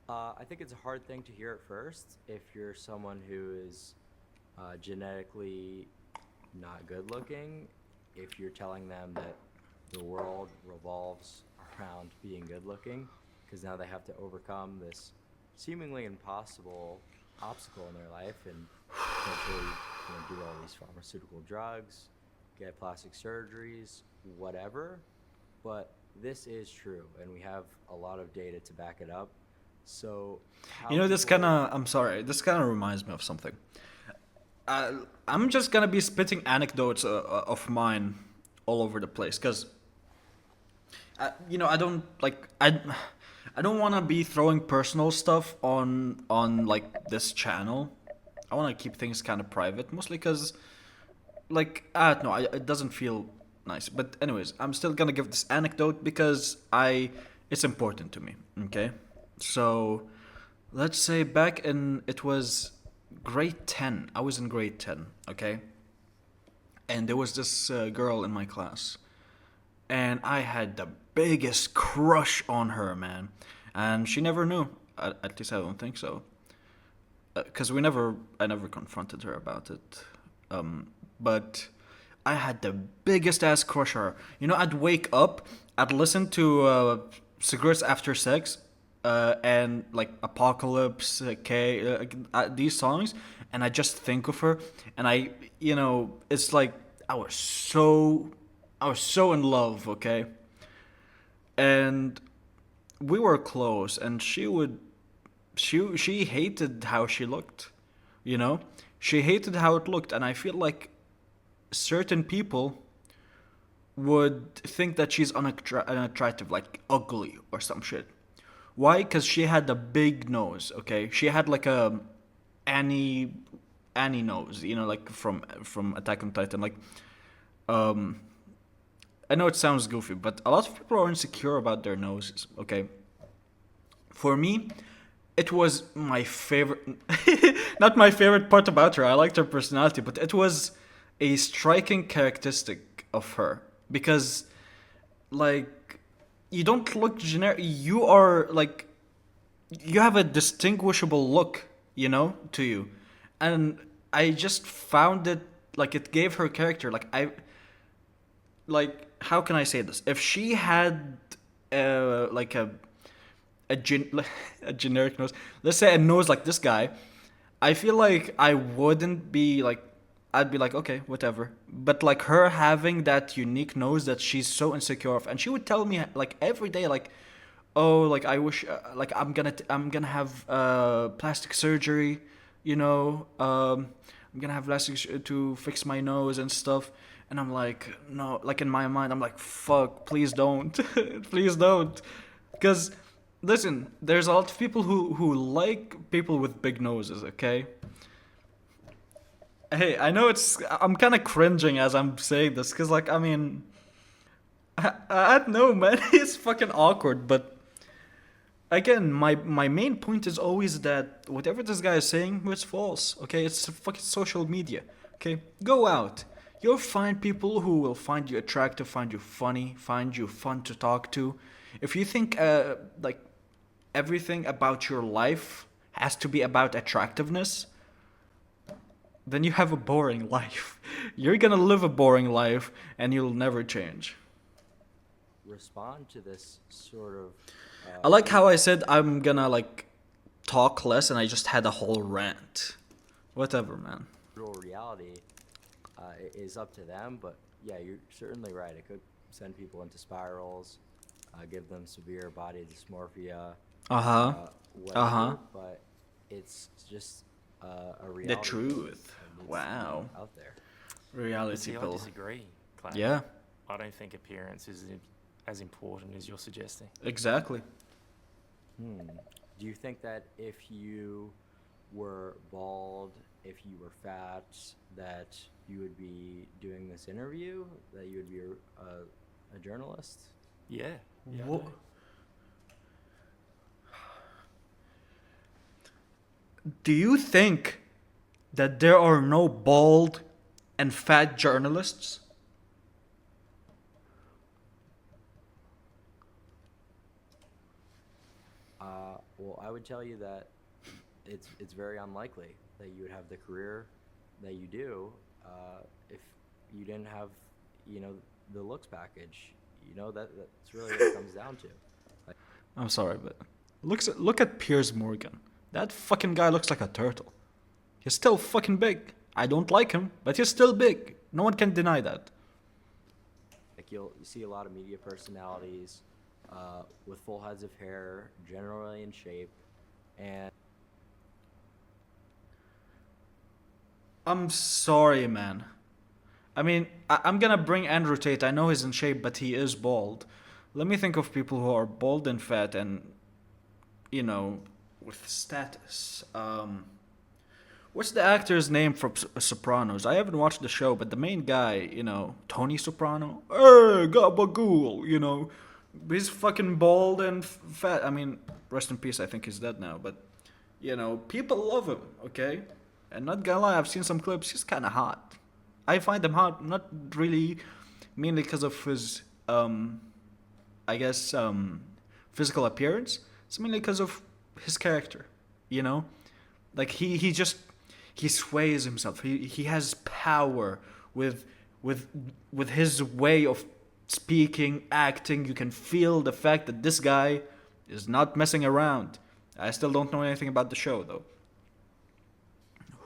I think it's a hard thing to hear at first if you're someone who is genetically not good looking. If you're telling them that the world revolves around being good looking, because now they have to overcome this seemingly impossible obstacle in their life and potentially do all these pharmaceutical drugs, get plastic surgeries, whatever. But this is true, and we have a lot of data to back it up. So, You know, this kind of, I'm sorry, this kind of reminds me of something. I'm just gonna be spitting anecdotes of mine all over the place, because, you know, I don't, like, I don't want to be throwing personal stuff on like, this channel. I want to keep things kind of private, mostly because, like, I don't know, it doesn't feel nice. But anyways, I'm still gonna give this anecdote because it's important to me, okay? So, let's say back in, it was grade 10. I was in grade 10, okay? And there was this girl in my class. And I had the biggest crush on her, man. And she never knew. At least I don't think so. Because I never confronted her about it. But I had the biggest ass crush on her. You know, I'd wake up, I'd listen to Cigarettes After Sex, and like Apocalypse, these songs, and I just think of her, and it's like I was so in love, okay, and we were close, and she hated how she looked, you know, she hated how it looked, and I feel like certain people would think that she's unattractive, like ugly or some shit. Why? Because she had a big nose. Okay, she had like a Annie nose. You know, like from Attack on Titan. Like, I know it sounds goofy, but a lot of people are insecure about their noses. Okay, for me, it was my favorite. Not my favorite part about her. I liked her personality, but it was a striking characteristic of her because, like, you don't look generic. You are like, you have a distinguishable look, you know, to you, and I just found it like it gave her character. Like, how can I say this? If she had like a generic nose, let's say a nose like this guy, I feel like I wouldn't be like, I'd be like, okay, whatever. But like her having that unique nose that she's so insecure of, and she would tell me like every day, like, oh, like I wish, like I'm gonna have plastic surgery, you know, I'm gonna have to fix my nose and stuff. And I'm like, no, like in my mind, I'm like, fuck, please don't, please don't, because listen, there's a lot of people who like people with big noses, okay. Hey, I know I'm kind of cringing as I'm saying this, because, like, I mean, I don't know, man, it's fucking awkward, but again, my main point is always that whatever this guy is saying, it's false, okay? It's fucking social media, okay? Go out. You'll find people who will find you attractive, find you funny, find you fun to talk to. If you think, like, everything about your life has to be about attractiveness, then you have a boring life. You're gonna live a boring life, and you'll never change. Respond to this sort of. I like how I said I'm gonna, like, talk less, and I just had a whole rant. Whatever, man. Reality is up to them, but yeah, you're certainly right. It could send people into spirals, give them severe body dysmorphia, Uh-huh. whatever. Uh-huh. But it's just a reality The pill truth. that needs to Wow. be out there. But Reality see, I pill. disagree, Clay. Yeah, I don't think appearance is as important as you're suggesting. exactly. Do you think that if you were bald, if you were fat, that you would be doing this interview? That you would be a journalist? Yeah. Yeah. I Wha- do. Do you think that there are no bald and fat journalists? Well, I would tell you that it's very unlikely that you would have the career that you do if you didn't have, the looks package. That's really what it comes down to. I'm sorry, but look at Piers Morgan. That fucking guy looks like a turtle. He's still fucking big. I don't like him, but he's still big. No one can deny that. Like you see a lot of media personalities with full heads of hair, generally in shape, and I'm sorry, man. I mean, I'm gonna bring Andrew Tate. I know he's in shape, but he is bald. Let me think of people who are bald and fat and, with status. What's the actor's name from Sopranos? I haven't watched the show, but the main guy, Tony Soprano. Hey, gabagool, He's fucking bald and fat. I mean, rest in peace, I think he's dead now, but, people love him, okay? And not gonna lie, I've seen some clips, he's kinda hot. I find him hot, not really, mainly because of his, I guess, physical appearance. It's mainly because of his character, Like, he sways himself. He has power with his way of speaking, acting. You can feel the fact that this guy is not messing around. I still don't know anything about the show though.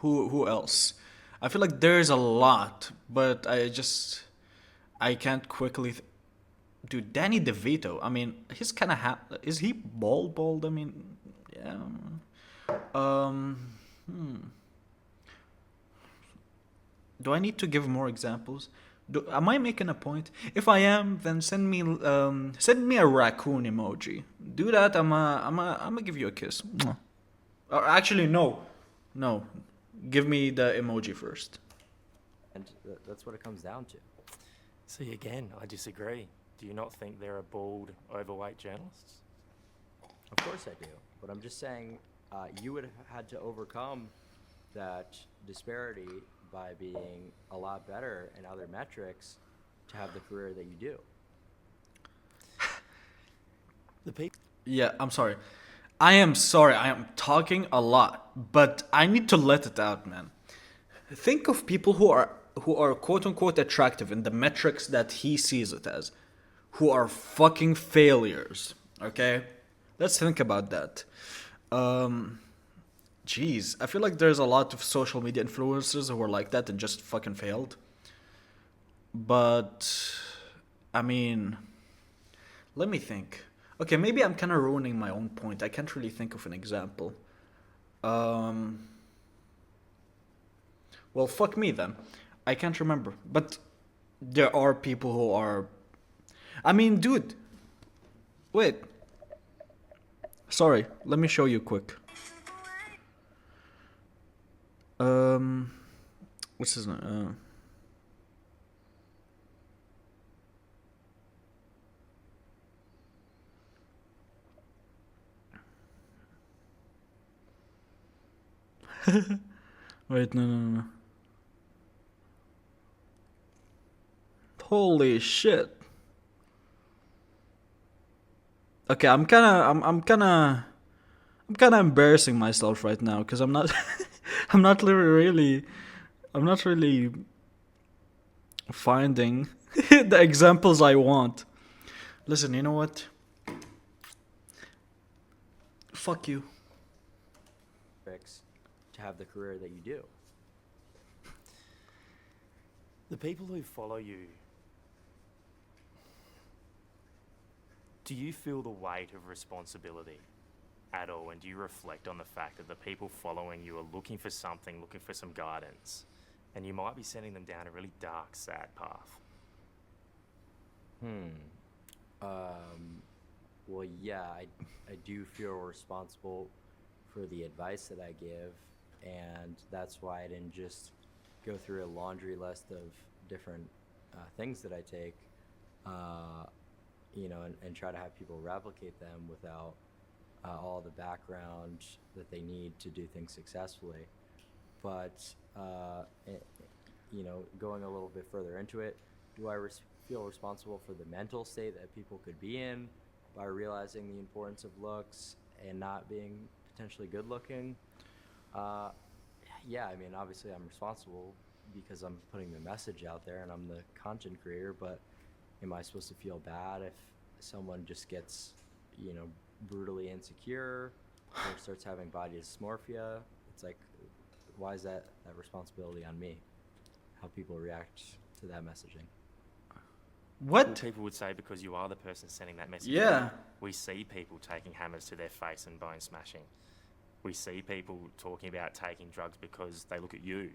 Who else? I feel like there's a lot, but I can't quickly. Dude, Danny DeVito. I mean, he's kind of is he bald? I mean, yeah. Do I need to give more examples? Am I making a point? If I am, then send me a raccoon emoji. Do that. I'm gonna give you a kiss. Mwah. Or actually, no. Give me the emoji first. that's what it comes down to. See, again, I disagree. Do you not think there are bald, overweight journalists? Of course I do, but I'm just saying you would have had to overcome that disparity by being a lot better in other metrics to have the career that you do. The people. Yeah, I'm sorry. I am sorry. I am talking a lot, but I need to let it out, man. Think of people who are quote unquote attractive in the metrics that he sees it as, who are fucking failures. Okay, let's think about that. Jeez, I feel like there's a lot of social media influencers who are like that and just fucking failed. But, I mean, let me think. Okay, maybe I'm kind of ruining my own point. I can't really think of an example. Well, fuck me then. I can't remember. But there are people who are. I mean, dude. Wait. Sorry, let me show you quick. What's his name? Wait, no. Holy shit. Okay, I'm kind of embarrassing myself right now because I'm not I'm not really finding the examples I want. Listen, you know what? Fuck you. To have the career that you do. The people who follow you Do you feel the weight of responsibility at all? And do you reflect on the fact that the people following you are looking for something, looking for some guidance, and you might be sending them down a really dark, sad path? Well, yeah, I do feel responsible for the advice that I give, and that's why I didn't just go through a laundry list of different things that I take, and try to have people replicate them without all the background that they need to do things successfully. But, going a little bit further into it, do I feel responsible for the mental state that people could be in by realizing the importance of looks and not being potentially good looking? Yeah, I mean, obviously I'm responsible because I'm putting the message out there and I'm the content creator, but am I supposed to feel bad if someone just gets, brutally insecure or starts having body dysmorphia? It's like, why is that responsibility on me? How people react to that messaging. What? Well, people would say because you are the person sending that message. Yeah. We see people taking hammers to their face and bone smashing. We see people talking about taking drugs because they look at you.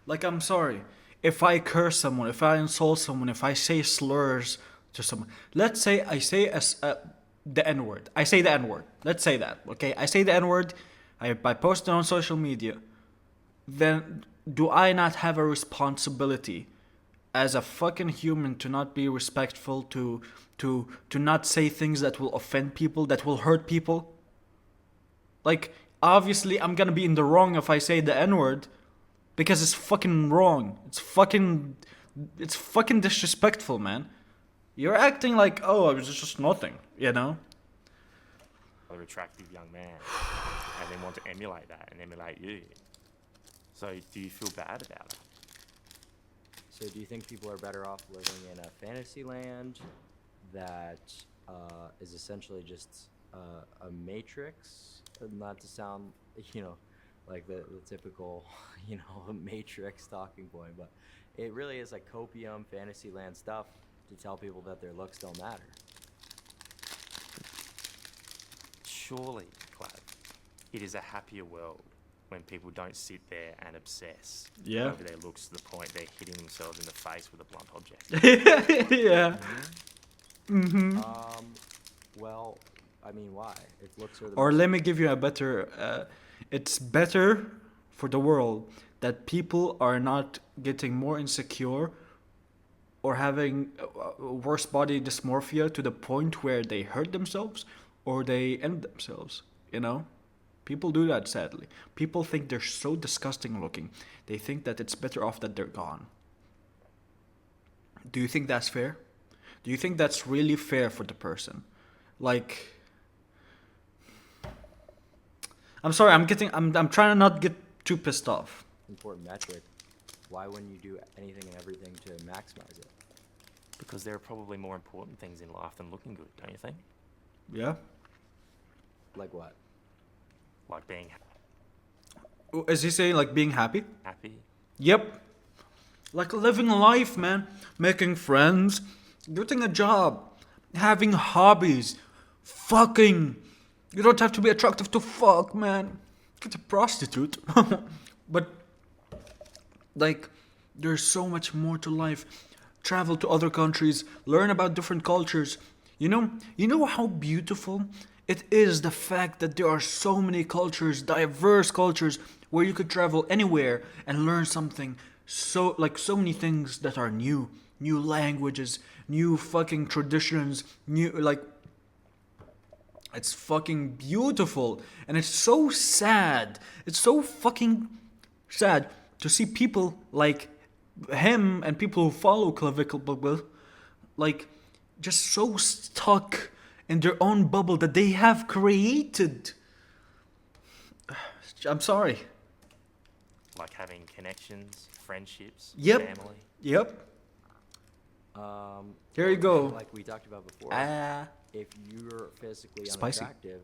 Like, I'm sorry. If I curse someone, if I insult someone, if I say slurs to someone, let's say I say the N-word. I say the N-word. Let's say that, okay? I say the N-word. I post it on social media. Then do I not have a responsibility as a fucking human to not be respectful, to not say things that will offend people, that will hurt people? Like, obviously I'm gonna be in the wrong if I say the N-word, because it's fucking wrong. It's fucking disrespectful, man. You're acting like, oh, it was just nothing, An attractive young man, and they want to emulate that and emulate you. So do you feel bad about it? So do you think people are better off living in a fantasy land that is essentially just a matrix? Not to sound, like the typical, matrix talking point, but it really is like copium fantasy land stuff to tell people that their looks don't matter. Surely, Clav, it is a happier world when people don't sit there and obsess over their looks to the point they're hitting themselves in the face with a blunt object. Yeah. Well, I mean, why? If looks are the Or most let me give you a better. It's better for the world that people are not getting more insecure or having worse body dysmorphia to the point where they hurt themselves or they end themselves, People do that, sadly. People think they're so disgusting looking. They think that it's better off that they're gone. Do you think that's fair? Do you think that's really fair for the person? Like, I'm sorry, I'm trying to not get too pissed off. important metric, why wouldn't you do anything and everything to maximize it? Because there are probably more important things in life than looking good, don't you think? Yeah? Like what? Like being Is he saying like being happy? happy. Yep. Like living life, man. Making friends, getting a job, having hobbies, fucking. You don't have to be attractive to fuck, man. Get a prostitute. But, like, there's so much more to life. Travel to other countries, learn about different cultures. You know how beautiful it is, the fact that there are so many cultures, diverse cultures, where you could travel anywhere and learn something. So many things that are new languages, new fucking traditions, it's fucking beautiful. And it's so sad. It's so fucking sad to see people like him and people who follow Clavicular, like, just so stuck in their own bubble that they have created. I'm sorry. Like having connections, friendships, Yep. family. Yep. Here you go. Like we talked about before, if you're physically Spicy. unattractive,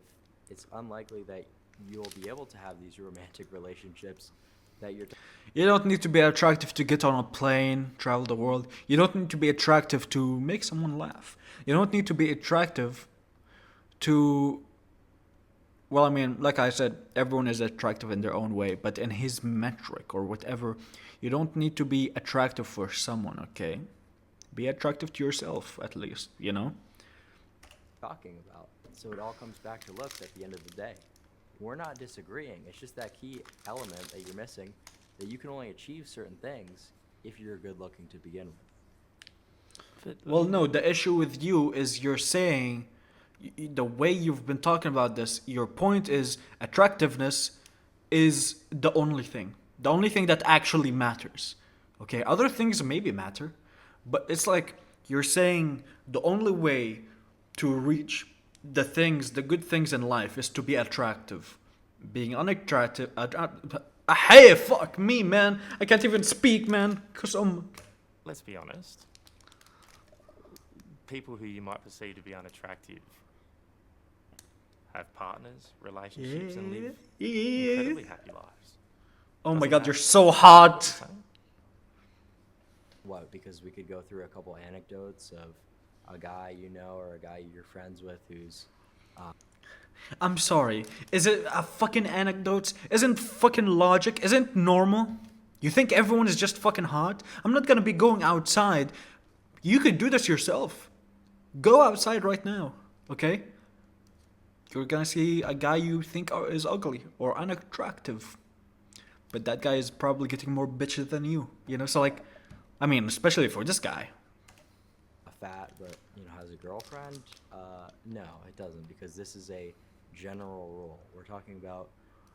it's unlikely that you'll be able to have these romantic relationships that you're You don't need to be attractive to get on a plane, travel the world. You don't need to be attractive to make someone laugh. You don't need to be attractive to. Well, I mean, like I said, everyone is attractive in their own way, but in his metric or whatever, you don't need to be attractive for someone, okay? Be attractive to yourself, at least, you know? talking about. So it all comes back to looks at the end of the day. We're not disagreeing. It's just that key element that you're missing, that you can only achieve certain things if you're good looking to begin with. Well, no, the issue with you is you're saying, the way you've been talking about this, your point is attractiveness is the only thing. The only thing that actually matters. Okay, other things maybe matter, but it's like you're saying the only way to reach the good things in life is to be attractive. Being unattractive, hey, fuck me, man. I can't even speak, man. Cause Let's be honest. People who you might perceive to be unattractive have partners, relationships, and live incredibly happy lives. Oh my Doesn't god, matter. you're so hot. Same. What? Because we could go through a couple anecdotes of a guy you know or a guy you're friends with who's I'm sorry. Is it a fucking anecdotes? Isn't fucking logic? Isn't normal? You think everyone is just fucking hot? I'm not gonna be going outside. You could do this yourself. Go outside right now, okay? You're gonna see a guy you think is ugly or unattractive. But that guy is probably getting more bitches than you. You know, so like, I mean, especially for this guy. a fat but has a girlfriend. No, it doesn't, because this is a general rule. We're talking about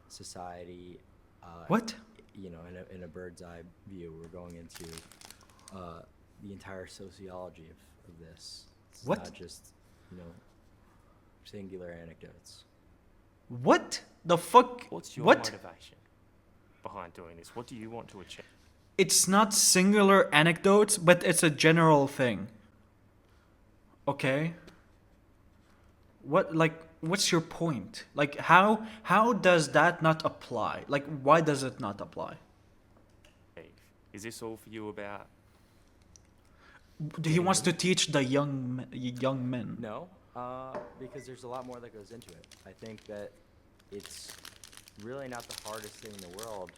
society. What? In a bird's eye view, we're going into the entire sociology of this. It's What? not just singular anecdotes. What the fuck? What's your What? motivation behind doing this? What do you want to achieve? It's not singular anecdotes, but it's a general thing. Okay? What's your point? Like how does that not apply? Like why does it not apply? Is this all for you about? He wants to teach the young men. No, because there's a lot more that goes into it. I think that it's really not the hardest thing in the world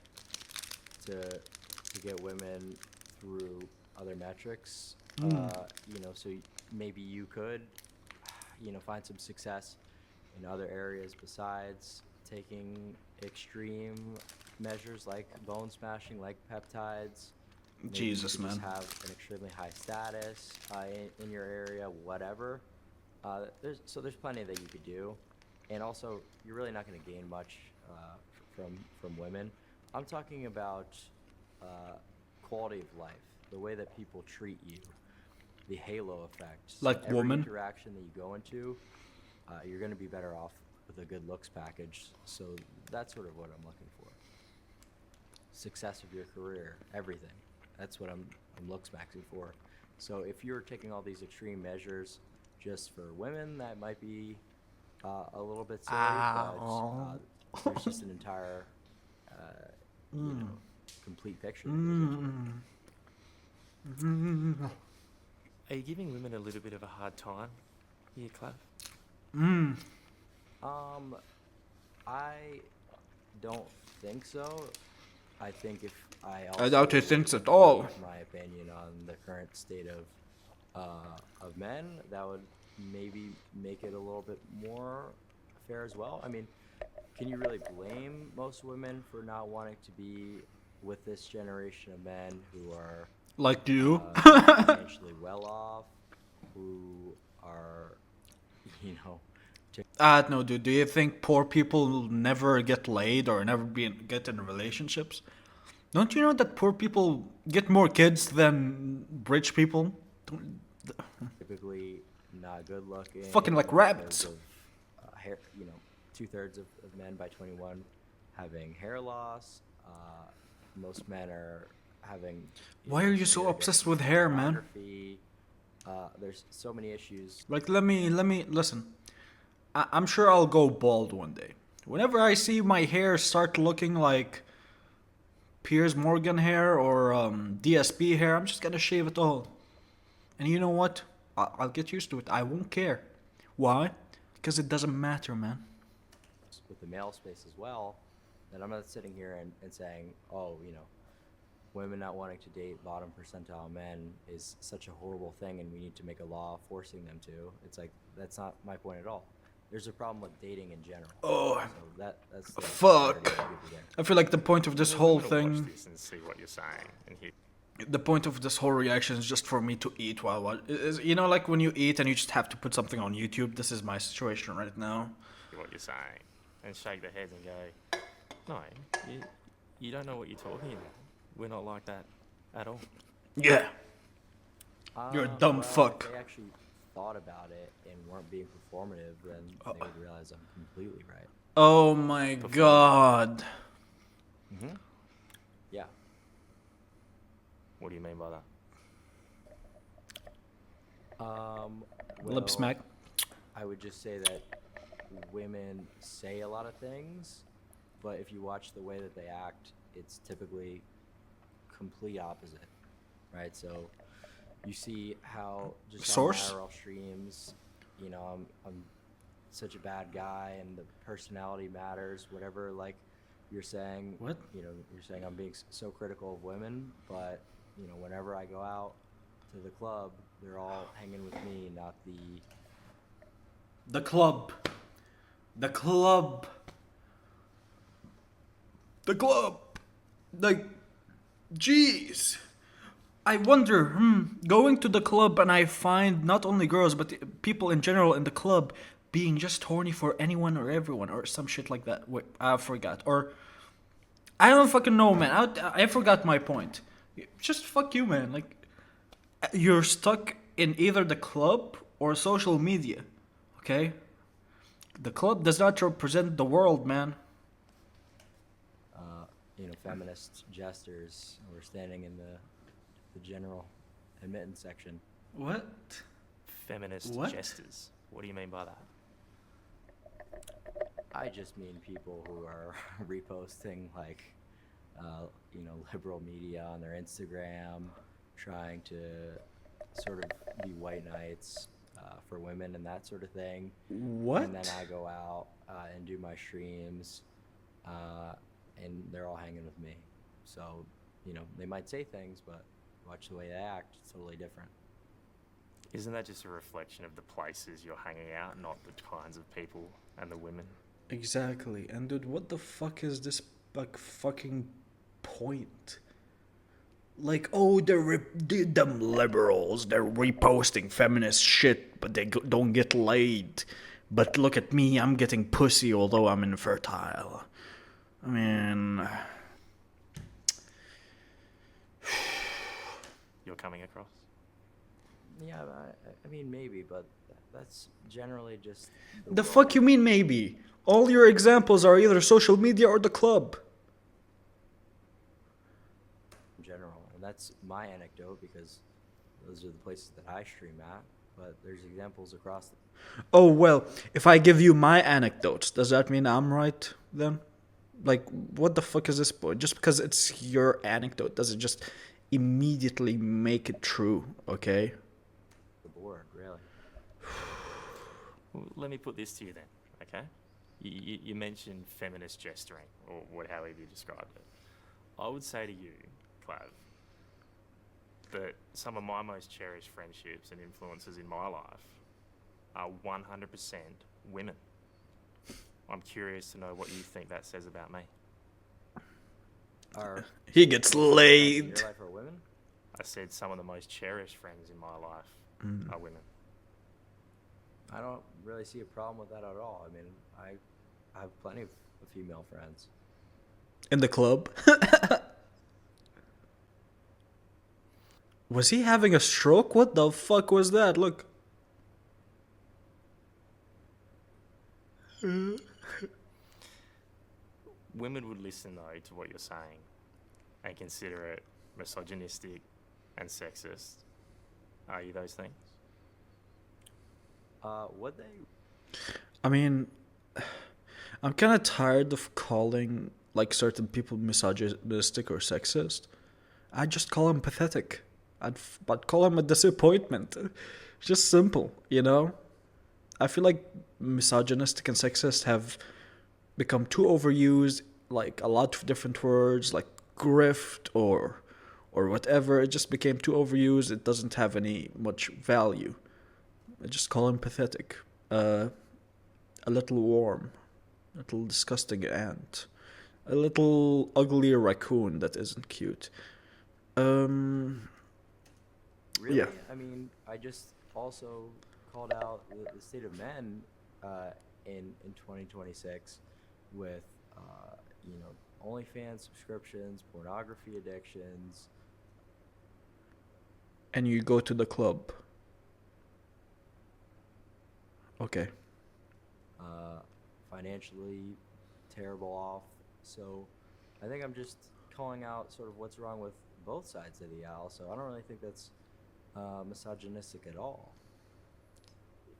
to get women through other metrics. So maybe you could, find some success in other areas besides taking extreme measures like bone smashing, like peptides. Maybe Jesus, you could man. just have an extremely high status in your area, whatever. There's plenty that you could do, and also you're really not going to gain much from women. I'm talking about quality of life, the way that people treat you, the halo effect. So Like every woman? interaction that you go into, you're going to be better off with a good looks package. So that's sort of what I'm looking for. Success of your career, everything. That's what I'm looks maxing for. So if you're taking all these extreme measures just for women, that might be a little bit silly, but there's just an entire, complete picture. that goes into it. Are you giving women a little bit of a hard time here, Clav? I don't think so. I think if I I doubt he thinks at all. gave my opinion on the current state of men, that would maybe make it a little bit more fair as well. I mean, can you really blame most women for not wanting to be with this generation of men who are Like you? financially well off, who are, No, dude. Do you think poor people never get laid or never get in relationships? Don't you know that poor people get more kids than rich people? typically not good looking? Fucking like 1/3 rabbits. Of, hair, 2/3 of men by 21 having hair loss. Most men are having. Why are you so obsessed with hair, man? pornography. There's so many issues. Like, let me listen. I'm sure I'll go bald one day. Whenever I see my hair start looking like Piers Morgan hair or DSP hair. I'm just gonna shave it all. And you know what? I'll get used to it. I won't care. Why? Because it doesn't matter, man. with the male space as well, then I'm not sitting here and saying, oh, women not wanting to date bottom percentile men is such a horrible thing and we need to make a law forcing them to. It's like, that's not my point at all. There's a problem with dating in general. Oh, So that's the fuck. clarity I'll give you there. I feel like the point of this whole I'm gonna watch thing, this and see what you're saying and hear the point of this whole reaction is just for me to eat while you know, like when you eat and you just have to put something on YouTube. This is my situation right now. what you're saying and shake their heads and go, no, you don't know what you're talking about. We're not like that at all. Yeah. You're a dumb Well, fuck. If they actually thought about it and weren't being performative, then they would realize I'm completely right. Oh my god. Yeah. What do you mean by that? Lip well, smack. I would just say that women say a lot of things, but if you watch the way that they act, it's typically complete opposite, right? So you see how just Source? on IRL streams, I'm such a bad guy and the personality matters, whatever, like you're saying. What? You're saying I'm being so critical of women, but whenever I go out to the club, they're all hanging with me, not The club. The club. The club. Like, jeez. I wonder, going to the club and I find not only girls, but people in general in the club being just horny for anyone or everyone or some shit like that. Wait, I forgot. Or, I don't fucking know, man. I forgot my point. Just fuck you, man. Like, you're stuck in either the club or social media, okay? The club does not represent the world, man. feminist jesters who are standing in the general admittance section. What? Feminist What? jesters. What do you mean by that? I just mean people who are reposting liberal media on their Instagram, trying to sort of be white knights for women and that sort of thing. What? And then I go out and do my streams, and they're all hanging with me. So, they might say things, but watch the way they act. It's totally different. Isn't that just a reflection of the places you're hanging out, not the kinds of people and the women? Exactly. And dude, what the fuck is this fucking point? Like, oh, them liberals, they're reposting feminist shit, but they don't get laid. But look at me, I'm getting pussy although I'm infertile. I mean... You're coming across? Yeah, I mean, maybe, but that's generally just... The fuck you mean maybe? All your examples are either social media or the club. in general, and that's my anecdote because those are the places that I stream at, but there's examples across the... Oh, well, if I give you my anecdotes, does that mean I'm right then? Like, what the fuck is this point? Just because it's your anecdote doesn't just immediately make it true, okay? board, really. Well, let me put this to you then, okay? You mentioned feminist gesturing, or however you described it. I would say to you, Clav, that some of my most cherished friendships and influences in my life are 100% women. I'm curious to know what you think that says about me. He gets In laid. your life are women? I said some of the most cherished friends in my life are women. I don't really see a problem with that at all. I mean, I have plenty of female friends. In the club? Was he having a stroke? What the fuck was that? Look. Women would listen, though, to what you're saying and consider it misogynistic and sexist. Are you those things? Would they? I mean, I'm kind of tired of calling like certain people misogynistic or sexist, I'd just call him pathetic. I'd call him a disappointment. Just simple, you know? I feel like misogynistic and sexist have become too overused, like a lot of different words like grift or whatever. It just became too overused. It doesn't have any much value. I just call him pathetic. A little warm, a little disgusting ant, a little ugly raccoon that isn't cute. Really? Yeah. I mean, I just also called out the state of men in 2026 with, you know, OnlyFans subscriptions, pornography addictions. And you go to the club. Okay. Financially terrible off. So I think I'm just calling out sort of what's wrong with both sides of the aisle. So I don't really think that's misogynistic at all.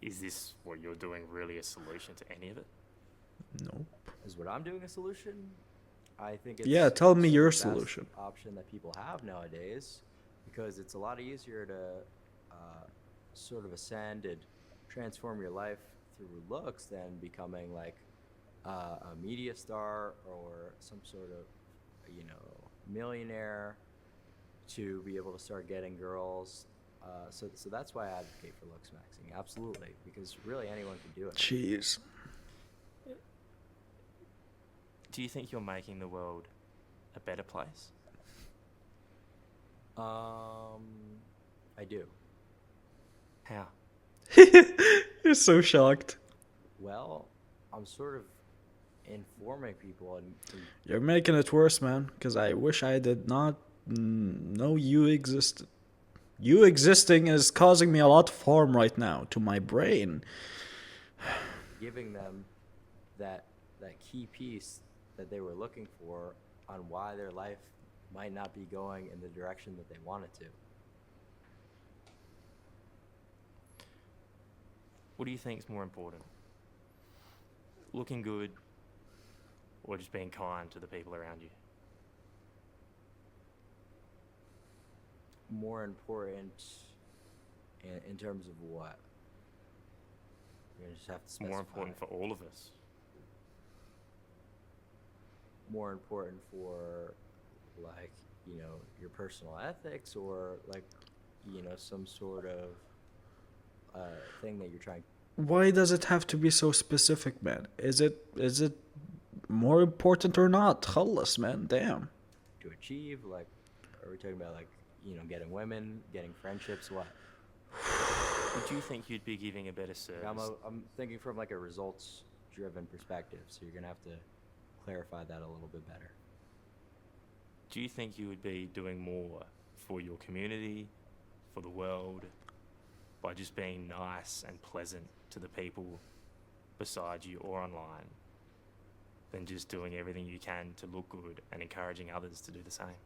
Is this what you're doing really a solution to any of it? No. Is what I'm doing a solution? I think it's Yeah, tell me sort of your the best solution. option that people have nowadays, because it's a lot easier to sort of ascend and transform your life through looks than becoming like a media star or some sort of, you know, millionaire to be able to start getting girls. So that's why I advocate for looksmaxxing. Absolutely, because really anyone can do it. Jeez. Do you think you're making the world a better place? I do. How? You're so shocked. Well, I'm sort of informing people and You're making it worse, man, because I wish I did not know you existed. You existing is causing me a lot of harm right now to my brain. giving them that key piece that they were looking for on why their life might not be going in the direction that they want it to. What do you think is more important? Looking good or just being kind to the people around you? More important in terms of what? You're gonna just have to specify. More important for all of us. More important for, like, you know, your personal ethics, or like, you know, some sort of thing that you're trying. Why does it have to be so specific, man? Is it more important or not? خلص, man. Damn. To achieve. Like, are we talking about, like, you know, getting women, getting friendships, what? Would you think you'd be giving a better service? I'm thinking from like a results driven perspective, so you're gonna have to clarify that a little bit better. Do you think you would be doing more for your community, for the world, by just being nice and pleasant to the people beside you or online, than just doing everything you can to look good and encouraging others to do the same?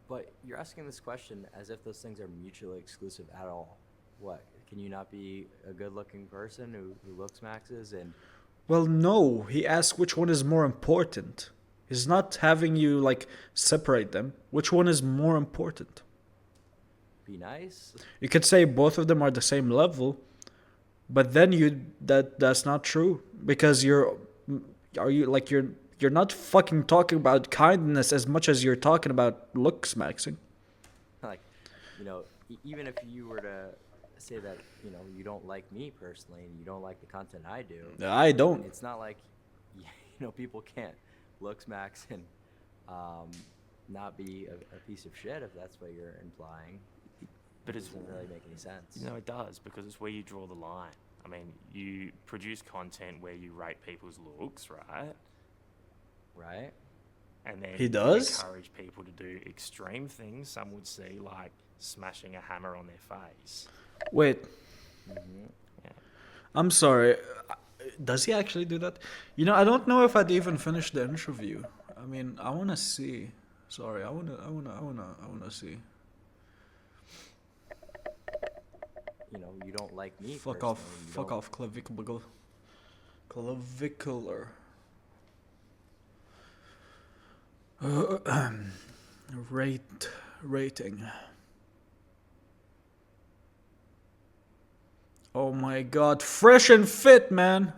But you're asking this question as if those things are mutually exclusive at all. What? Can you not be a good-looking person who looks maxes and... Well, no. He asked which one is more important. He's not having you, like, separate them. Which one is more important? be nice? You could say both of them are the same level, but then that's not true, because you're not fucking talking about kindness as much as you're talking about looks maxing. Like, you know, even if you were to say that, you know, you don't like me personally and you don't like the content I do, I don't. it's not like, you know, people can't looks max and not be a piece of shit, if that's what you're implying. But It it's, doesn't really make any sense. no, it does, because it's where you draw the line. I mean, you produce content where you rate people's looks, right? Right? And then He does? encourage people to do extreme things, some would see, like smashing a hammer on their face. Wait, Mm-hmm. Yeah. I'm sorry. Does he actually do that? You know, I don't know if I'd even finish the interview. I mean, I want to see. Sorry, I want to see. You know, you don't like me Fuck personally. off. you Fuck don't- off, clavicular. Clavicular. Rating. Oh my god, fresh and fit, man.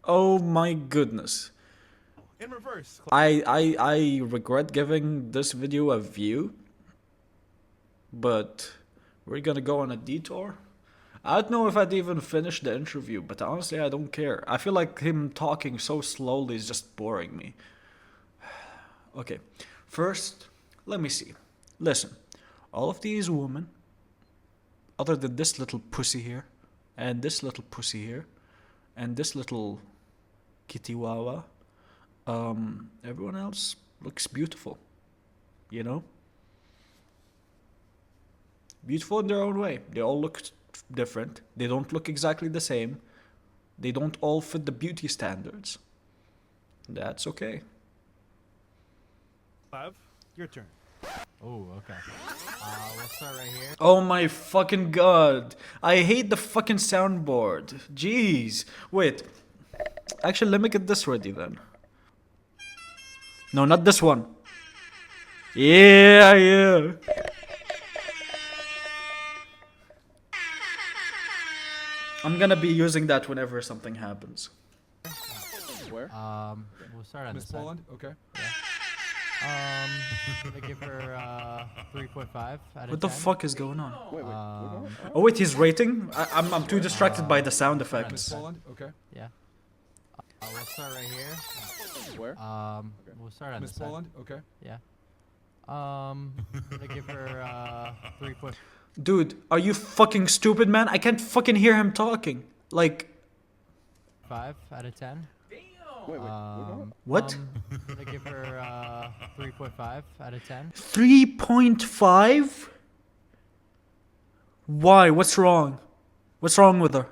Oh my goodness. In reverse. I regret giving this video a view, but we're gonna go on a detour. I don't know if I'd even finish the interview, but honestly, I don't care. I feel like him talking so slowly is just boring me. Okay, first, let me see. Listen, all of these women, other than this little pussy here, and this little pussy here, and this little kitty wawa, everyone else looks beautiful. You know? Beautiful in their own way. They all look different. They don't look exactly the same. They don't all fit the beauty standards. That's okay. Clav, your turn. Oh, okay. We'll start right here. Oh my fucking god. I hate the fucking soundboard. Jeez. Wait. Actually, let me get this ready then. No, not this one. Yeah. I'm gonna be using that whenever something happens. Where? We'll start on Miss this side. Poland? Okay. I give her 3.5 out of 10. What the fuck is going on? Wait. Oh wait, he's rating? I'm too distracted by the sound Miss effects. Poland? Okay. Yeah. We'll start right here. Where? We'll start on Miss this side. Poland? Okay. Yeah. I give her 3.5. Dude, are you fucking stupid, man? I can't fucking hear him talking. Like, 5 out of 10. Wait. what? I give her 3.5 out of 10. 3.5? Why? What's wrong? What's wrong with her?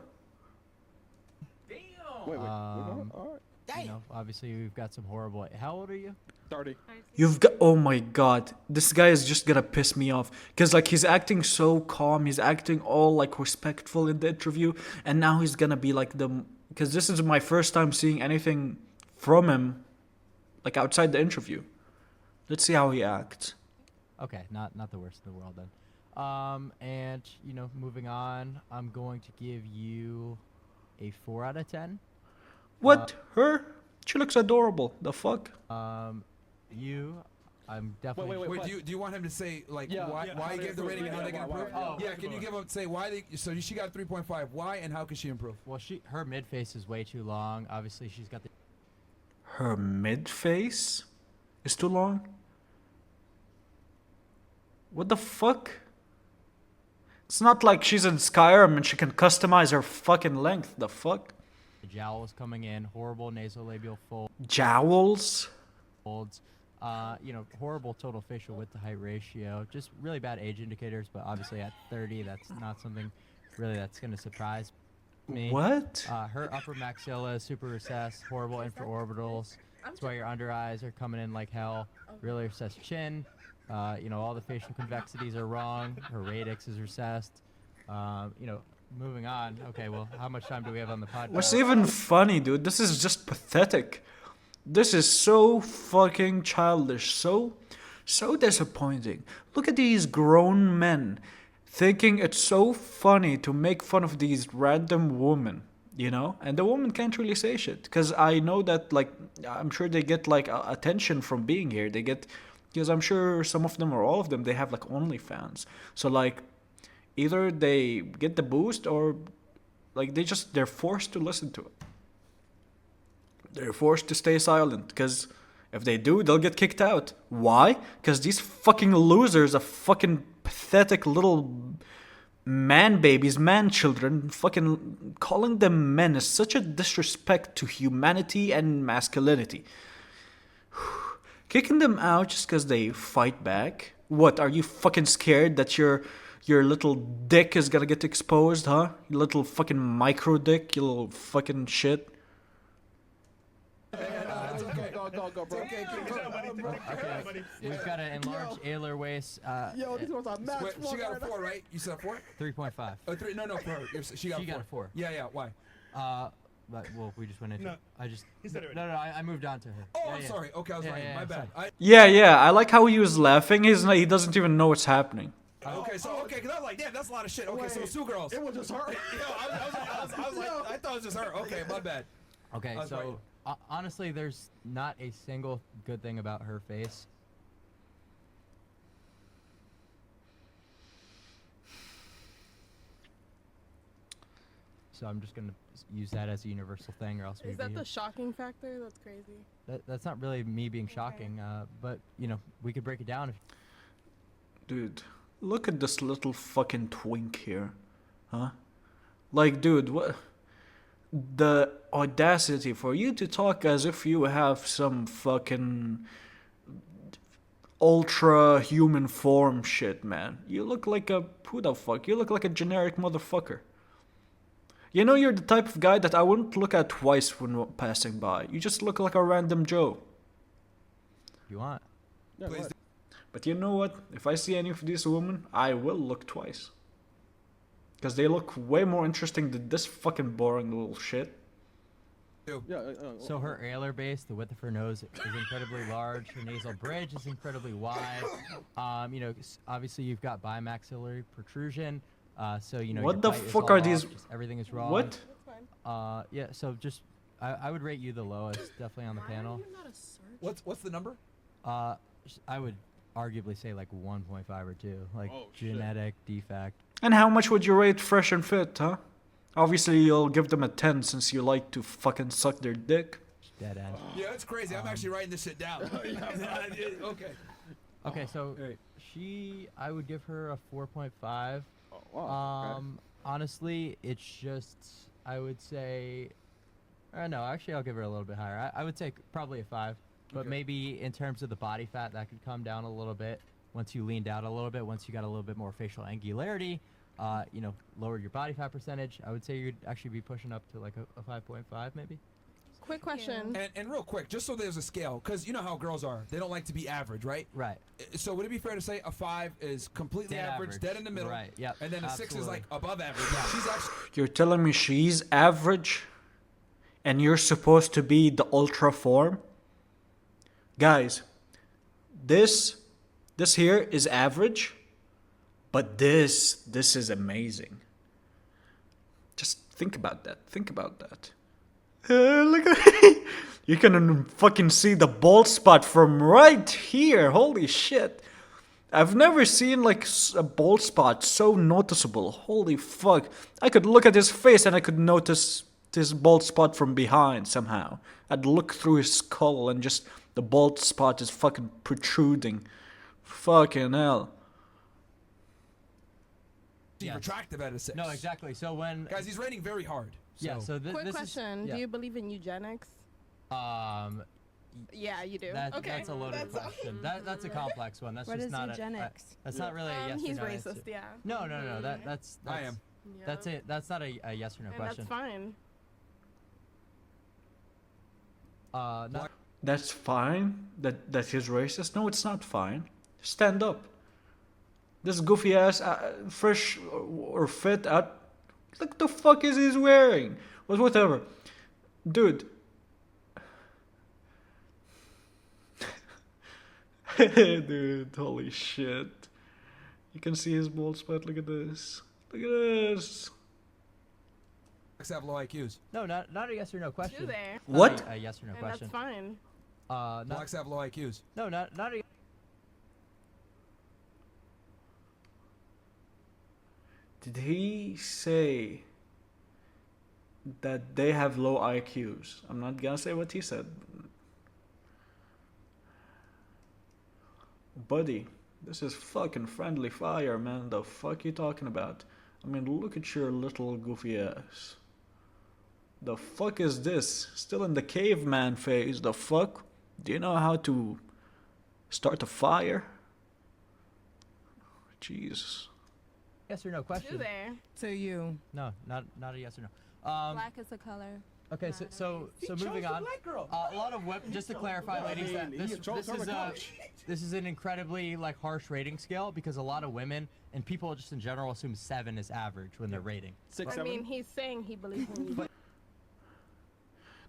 Wait. All right. You know, obviously we've got some horrible. How old are you? 30. You've got. Oh my god. This guy is just gonna piss me off. Because, like, he's acting so calm. He's acting all, like, respectful in the interview. And now he's gonna be like the. Because this is my first time seeing anything from him, like, outside the interview. Let's see how he acts. Okay, not the worst in the world then. And you know, moving on, I'm going to give you a 4 out of 10. What? Her? She looks adorable. The fuck? You, I'm definitely. Wait. Do you want him to say like why he gave the rating and how they can improve? Can you give him say why they? So she got 3.5. Why and how can she improve? Well, her mid face is way too long. Obviously, she's got the. Her mid face is too long? What the fuck? It's not like she's in Skyrim and she can customize her fucking length. The fuck? Jowls coming in, horrible nasolabial Jowls? folds. You know, horrible total facial width to height ratio. Just really bad age indicators, but obviously at 30, that's not something really that's going to surprise me. What? Her upper maxilla is super recessed, horrible infraorbitals. That's why your under eyes are coming in like hell. Really recessed chin. You know, all the facial convexities are wrong. Her radix is recessed. You know, moving on. Okay, well, how much time do we have on the podcast? What's even funny, dude? This is just pathetic. This is so fucking childish. So disappointing. Look at these grown men thinking it's so funny to make fun of these random women, you know? And the woman can't really say shit. Because I know that, like, I'm sure they get, like, attention from being here. They get, because I'm sure some of them or all of them, they have, like, OnlyFans. So, like, either they get the boost or, like, they're forced to listen to it. They're forced to stay silent, because if they do, they'll get kicked out. Why? Because these fucking losers are fucking pathetic little man babies, man children. Fucking calling them men is such a disrespect to humanity and masculinity. Kicking them out just because they fight back? What, are you fucking scared that your little dick is gonna get exposed, huh? You little fucking micro dick, you little fucking shit. Go, bro. Okay, we've got an enlarged alar waist. Yo, this was a match. Wait, she got a 4, right? You said 4? 3.5. Oh, 3. No, for her. She got She a 4. got a 4. Yeah. Why? But, well, we just went into. No. I just. He said it No, I moved on to her. Oh, Yeah, I'm yeah. sorry. Okay, I was right. My bad. Yeah, I like how he was laughing. He doesn't even know what's happening. Okay, because I was like, damn, that's a lot of shit. Okay, so it's two girls. It was just her. I was like, I thought it was just her. Okay, my bad. Okay, I was so honestly, there's not a single good thing about her face. So I'm just gonna use that as a universal thing, or else Is that the shocking factor? That's crazy. that's not really me being shocking, but you know, we could break it down. Dude, look at this little fucking twink here. Huh? Like, dude, what? The audacity for you to talk as if you have some fucking ultra human form shit, man. You look like a. Who the fuck? You look like a generic motherfucker. You know, you're the type of guy that I wouldn't look at twice when passing by. You just look like a random Joe. You want? Please. But you know what? If I see any of these women, I will look twice. Because they look way more interesting than this fucking boring little shit. So her alar base, the width of her nose is incredibly large. Her nasal bridge is incredibly wide. You know, obviously you've got bimaxillary protrusion. So you know. What your the bite is fuck all are off, these? just everything is wrong. What? That's fine. Yeah. So just, I would rate you the lowest, definitely on the panel. You're not a search. What's the number? I would arguably say like 1.5 or 2, like genetic defect. And how much would you rate Fresh and Fit, huh? Obviously, you'll give them a 10 since you like to fucking suck their dick. Dead end. Yeah, that's crazy. I'm actually writing this shit down. Okay. Okay, so I would give her a 4.5. Oh, wow. Honestly, it's just, I would say, no, actually, I'll give her a little bit higher. I would say probably a 5, but Okay. maybe in terms of the body fat, that could come down a little bit once you leaned out a little bit, once you got a little bit more facial angularity, you know, lowered your body fat percentage. I would say you'd actually be pushing up to like a 5.5 maybe. Quick question. And real quick, just so there's a scale, because you know how girls are. They don't like to be average, right? Right. So would it be fair to say a 5 is completely Dead average, average. dead in the middle? Right, yep, And then a 6 is absolutely. like above average. She's actually. You're telling me she's average? And you're supposed to be the ultra form? Guys, this here is average, but this is amazing. Just think about that. Think about that. Look at you can fucking see the bald spot from right here. Holy shit. I've never seen like a bald spot so noticeable. Holy fuck. I could look at his face and I could notice this bald spot from behind somehow. I'd look through his skull and just the bald spot is fucking protruding. Fucking hell. Yes. Attractive at a 6. No, exactly. So when Guys, he's rating very hard. yeah, so Quick this question. is yeah. Do you believe in eugenics? Yeah, you do. That, okay. That's a loaded That's- question. That's a complex one. That's What just is not eugenics? that's not really a yes He's or no racist, answer. yeah. No. That's I am. Yeah. That's it. That's not a yes or no And question. that's fine. Not, That's fine? That he's racist? No, it's not fine. Stand up. This goofy ass, fresh or fit out. Look the fuck is he wearing? But whatever. Dude. Dude, holy shit. You can see his bald spot. Look at this. Look at this. Blacks have low IQs. no, not a yes or no question. Do they? Not What? A yes or no And question. that's fine. Not Blacks have low IQs. no, not a. Did he say that they have low IQs? I'm not gonna say what he said. Buddy, this is fucking friendly fire, man. The fuck you talking about? I mean, look at your little goofy ass. The fuck is this? Still in the caveman phase, the fuck? Do you know how to start a fire? Jesus. Yes or no Do question. they? To you. No, not a yes or no. Black is a color. Okay, so moving on. A lot of just to clarify, ladies, that this is an incredibly like harsh rating scale because a lot of women and people just in general assume 7 is average when they're rating. I mean, he's saying he believes in you.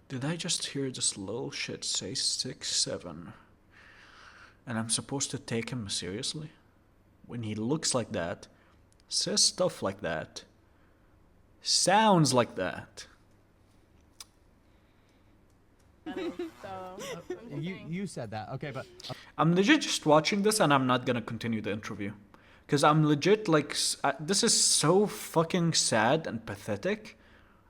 Did I just hear this little shit say 6'7"? And I'm supposed to take him seriously? When he looks like that, says stuff like that, sounds like that. You said that. Okay, but I'm legit just watching this and I'm not gonna continue the interview. Because I'm legit like, this is so fucking sad and pathetic.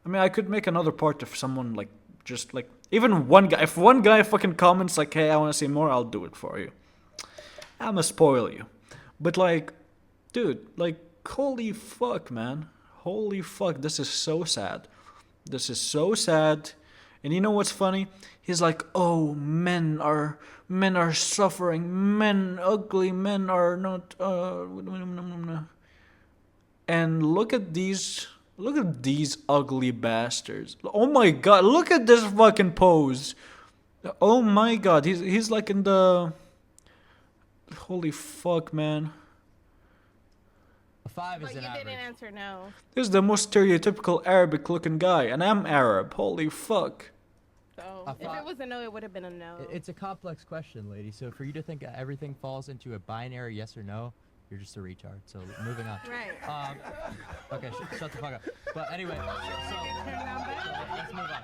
I mean, I could make another part if someone like, just like, even one guy, if one guy fucking comments like, hey, I wanna see more, I'll do it for you. I'ma spoil you. But like, dude, like, holy fuck, man. Holy fuck, this is so sad. This is so sad. And you know what's funny? He's like, oh, men are suffering. Men, ugly men are not. And look at these ugly bastards. Oh my god, look at this fucking pose. Oh my god, he's like in the. Holy fuck, man. a 5 is But an you average. didn't answer no. This is the most stereotypical Arabic looking guy, and I'm Arab. Holy fuck. So A if five. it was a no, it would have been a no. It's a complex question, lady. So for you to think that everything falls into a binary yes or no, you're just a retard. So moving on. Right. Okay, shut the fuck up. But anyway, so let's move on.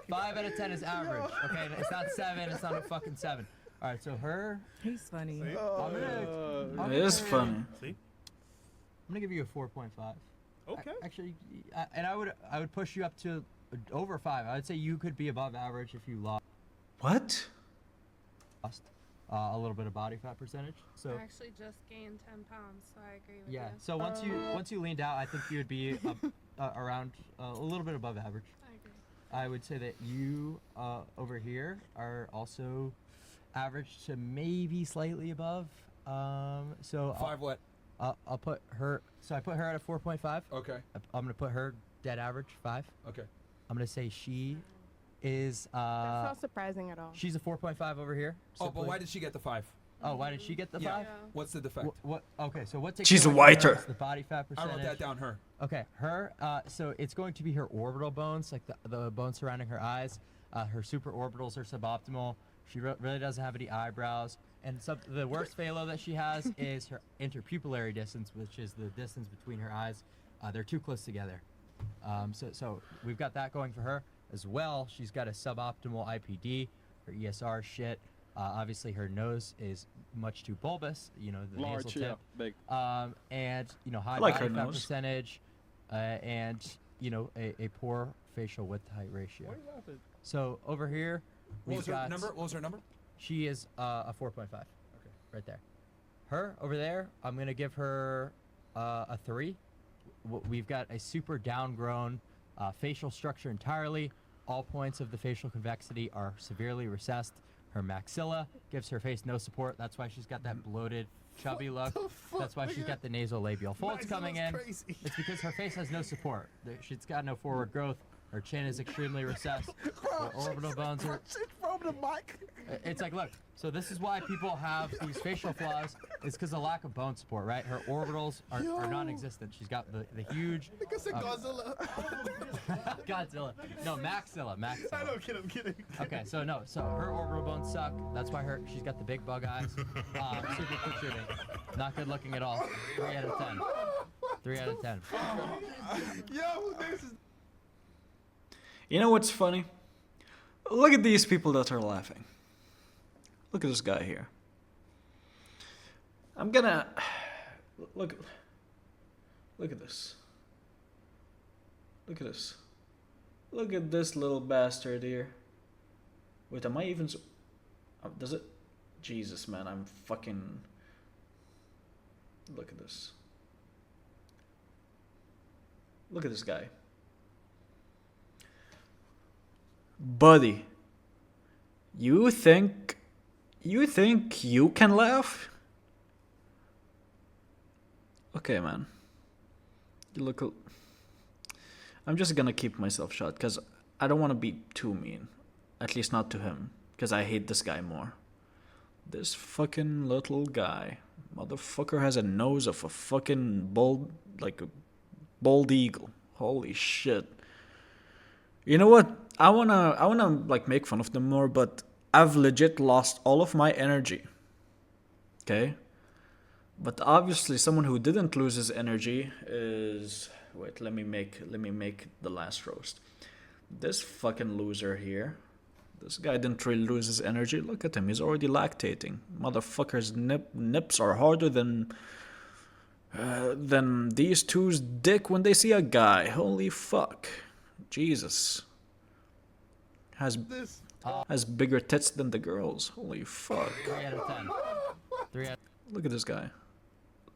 5 out of 10 is average. Okay, it's not 7. It's not a fucking 7. All right, so her. He's funny. It is funny. See? I'm gonna give you a 4.5. Okay. Actually, and I would push you up to over 5. I would say you could be above average if you lost What? a little bit of body fat percentage. So I actually just gained 10 pounds, so I agree with yeah. you. So once you leaned out, I think you would be around a little bit above average. I agree. I would say that you over here are also average to maybe slightly above. So 5 what? I'll put her. So I put her at a 4.5. Okay. I'm gonna put her dead average 5. Okay. I'm gonna say she is That's not surprising at all. she's a 4.5 over here. Oh, but simply. why did she get the 5? Oh, why did she get the Yeah. 5? What's the defect? What? Okay, so what takes She's away from whiter. her is the body fat I percentage. wrote that down. Her. Okay, her. So it's going to be her orbital bones, like the bones surrounding her eyes. Her supraorbitals are suboptimal. She really doesn't have any eyebrows. And the worst phalo that she has is her interpupillary distance, which is the distance between her eyes. They're too close together. So we've got that going for her as well. She's got a suboptimal IPD. Her ESR is shit. Obviously, her nose is much too bulbous. You know, the nasal tip. big. And high like body her fat nose. percentage, and a poor facial width to height ratio. So over here, What we've was her got number? What was her number? she is a 4.5. Okay, right there. Her over there, I'm gonna give her a 3. We've got a super downgrown facial structure entirely. All points of the facial convexity are severely recessed. Her maxilla gives her face no support. That's why she's got that bloated, chubby look. That's why she's got the nasolabial folds coming in. It's because her face has no support. She's got no forward growth. Her chin is extremely recessed. Her orbital bones are. It's like, look. So this is why people have these facial flaws. It's because of lack of bone support, right? Her orbitals are non-existent. She's got the huge. Godzilla. Godzilla. No, maxilla. Maxilla. I know, I'm kidding. Okay, so no, so her orbital bones suck. That's why she's got the big bug eyes. Super protruding. Not good looking at all. 3 out of 10. 3 out of 10. Yo, this is. You know what's funny? Look at these people that are laughing. Look at this guy here. I'm gonna look at this. Look at this. Look at this little bastard here. Wait, am I even does it? Jesus, man, I'm fucking. Look at this. Look at this guy. Buddy, you think you can laugh? Okay, man. You look. I'm just gonna keep myself shut because I don't want to be too mean. At least not to him, because I hate this guy more. This fucking little guy, motherfucker, has a nose of a fucking bald eagle. Holy shit. You know what? I wanna like make fun of them more, but I've legit lost all of my energy. Okay? But obviously someone who didn't lose his energy is wait, let me make the last roast. This fucking loser here. This guy didn't really lose his energy. Look at him, he's already lactating. Motherfucker's nips are harder than these two's dick when they see a guy. Holy fuck. Jesus. Has This. has bigger tits than the girls. Holy fuck. 3 out of 10. 3 out. Look at this guy.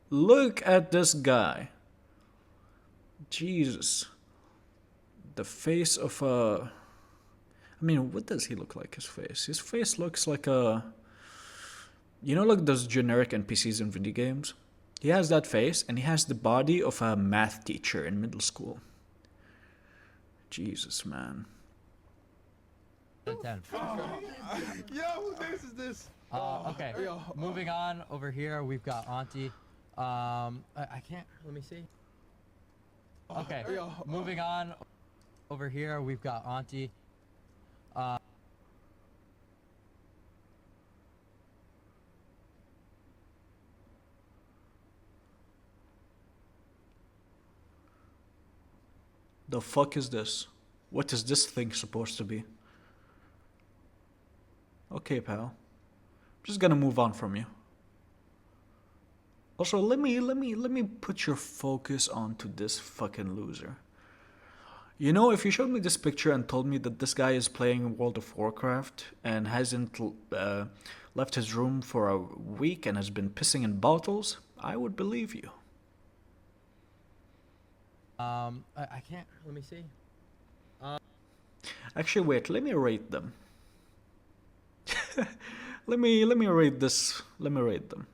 Look at this guy. Jesus. The face of a... I mean, what does he look like, his face? His face looks like a... You know, like those generic NPCs in video games? He has that face, and he has the body of a math teacher in middle school. Jesus, man. 10. Yo, who this is this? Okay, Yo. moving on over here, we've got Auntie. I can't, let me see. Okay, Yo. moving on over here, we've got Auntie. The fuck is this? What is this thing supposed to be? Okay, pal. I'm just gonna move on from you. Also, let me put your focus onto this fucking loser. You know, if you showed me this picture and told me that this guy is playing World of Warcraft and hasn't left his room for a week and has been pissing in bottles, I would believe you. I can't, let me see. Actually, wait, let me rate them. let me rate this. Let me rate them.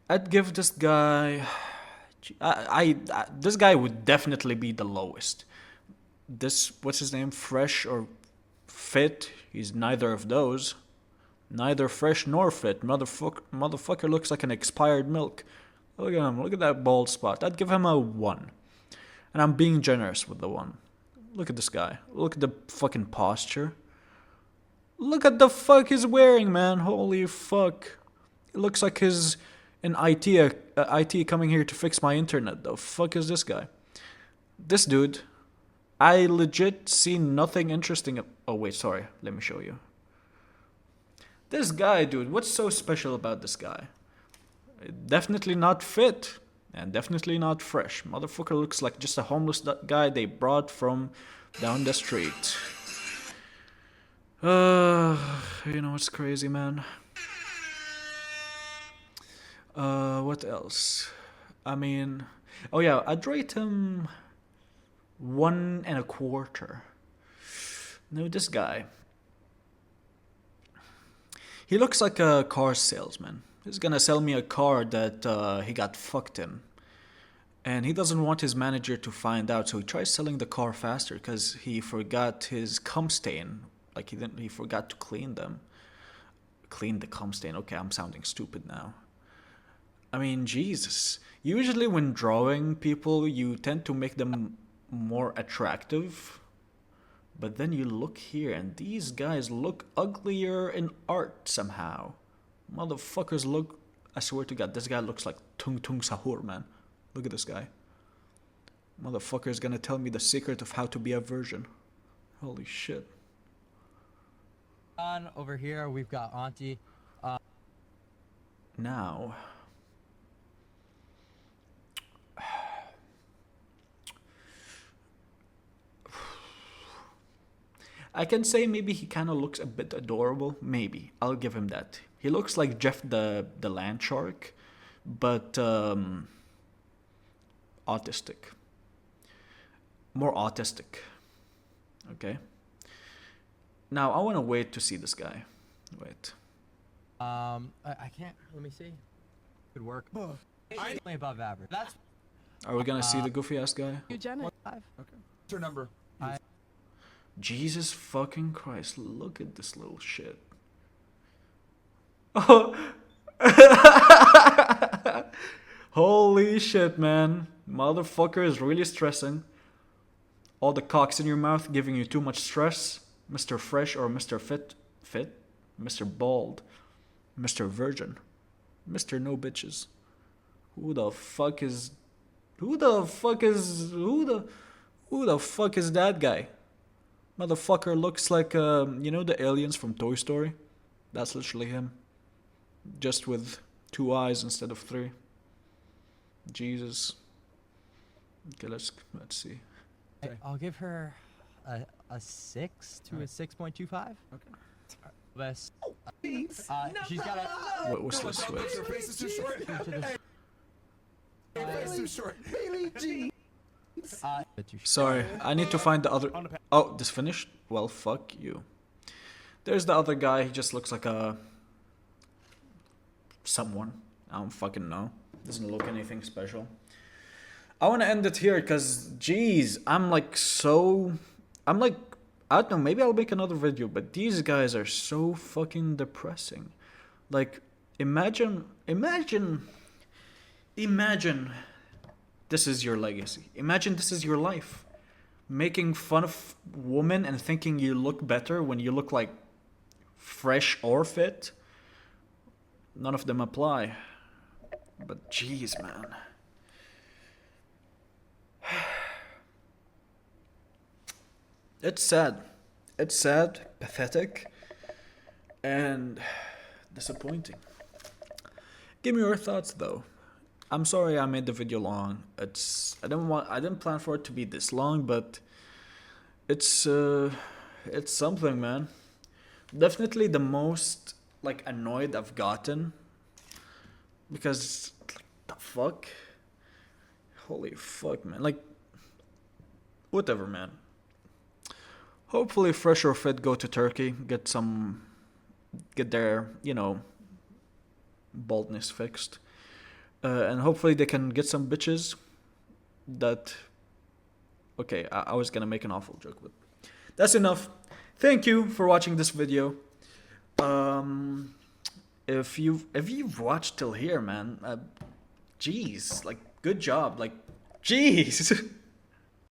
I'd give this guy. This guy would definitely be the lowest. This, what's his name? Fresh or fit? He's neither of those. Neither fresh nor fit. Motherfucker looks like an expired milk. Look at him. Look at that bald spot. I'd give him a 1. And I'm being generous with the 1. Look at this guy. Look at the fucking posture. Look at the fuck he's wearing, man. Holy fuck. It looks like he's an IT coming here to fix my internet. The fuck is this guy? This dude, I legit see nothing interesting. Oh wait, sorry. Let me show you. This guy, dude. What's so special about this guy? Definitely not fit. And definitely not fresh. Motherfucker looks like just a homeless guy they brought from down the street. You know what's crazy, man? What else? I mean, oh yeah, I'd rate him 1.25. No, this guy. He looks like a car salesman. He's gonna sell me a car that he got fucked in. And he doesn't want his manager to find out, so he tries selling the car faster because he forgot his cum stain. Like he forgot to clean them. Clean the cum stain. Okay, I'm sounding stupid now. I mean, Jesus. Usually when drawing people, you tend to make them more attractive. But then you look here, and these guys look uglier in art somehow. Motherfuckers look... I swear to God, this guy looks like Tung Tung Sahur, man. Look at this guy. Motherfucker is gonna tell me the secret of how to be a virgin. Holy shit. On over here, we've got Auntie. Now... I can say maybe he kind of looks a bit adorable. Maybe. I'll give him that. He looks like Jeff the land shark, but autistic. More autistic. Okay. Now I want to wait to see this guy. Wait. I can't, let me see. Could work. Only above average. That's Are we gonna see the goofy ass guy? Eugenic. 5. What's her number? Jesus fucking Christ, look at this little shit. Oh. Holy shit, man. Motherfucker is really stressing. All the cocks in your mouth giving you too much stress. Mr. Fresh or Mr. Fit? Mr. Bald? Mr. Virgin? Mr. No Bitches? Who the fuck is that guy? Motherfucker looks like you know the aliens from Toy Story? That's literally him. Just with 2 eyes instead of 3. Jesus. Okay, let's see. I'll give her a 6 to a 6.25. Okay. Best. She's got a. What was this? Wait. Her face is too short. Her face is too short. Bailey G. Sorry, I need to find the other. Oh, this finished? Well, fuck you. There's the other guy. He just looks like a someone. I don't fucking know. Doesn't look anything special. I want to end it here because, jeez, I'm like, I don't know, maybe I'll make another video, but these guys are so fucking depressing. Like, imagine this is your legacy. Imagine this is your life. Making fun of women and thinking you look better when you look like fresh or fit. None of them apply. But jeez, man. It's sad. It's sad, pathetic, and disappointing. Give me your thoughts though. I'm sorry I made the video long. I didn't plan for it to be this long, but it's something, man. Definitely the most like annoyed I've gotten, because like, the fuck? Holy fuck, man. Like, whatever, man. Hopefully Fresh or Fit go to Turkey, get their, you know, baldness fixed. And hopefully they can get some bitches that... Okay, I was gonna make an awful joke, but that's enough. Thank you for watching this video. If you've watched till here, man, jeez, like, good job. Like, jeez.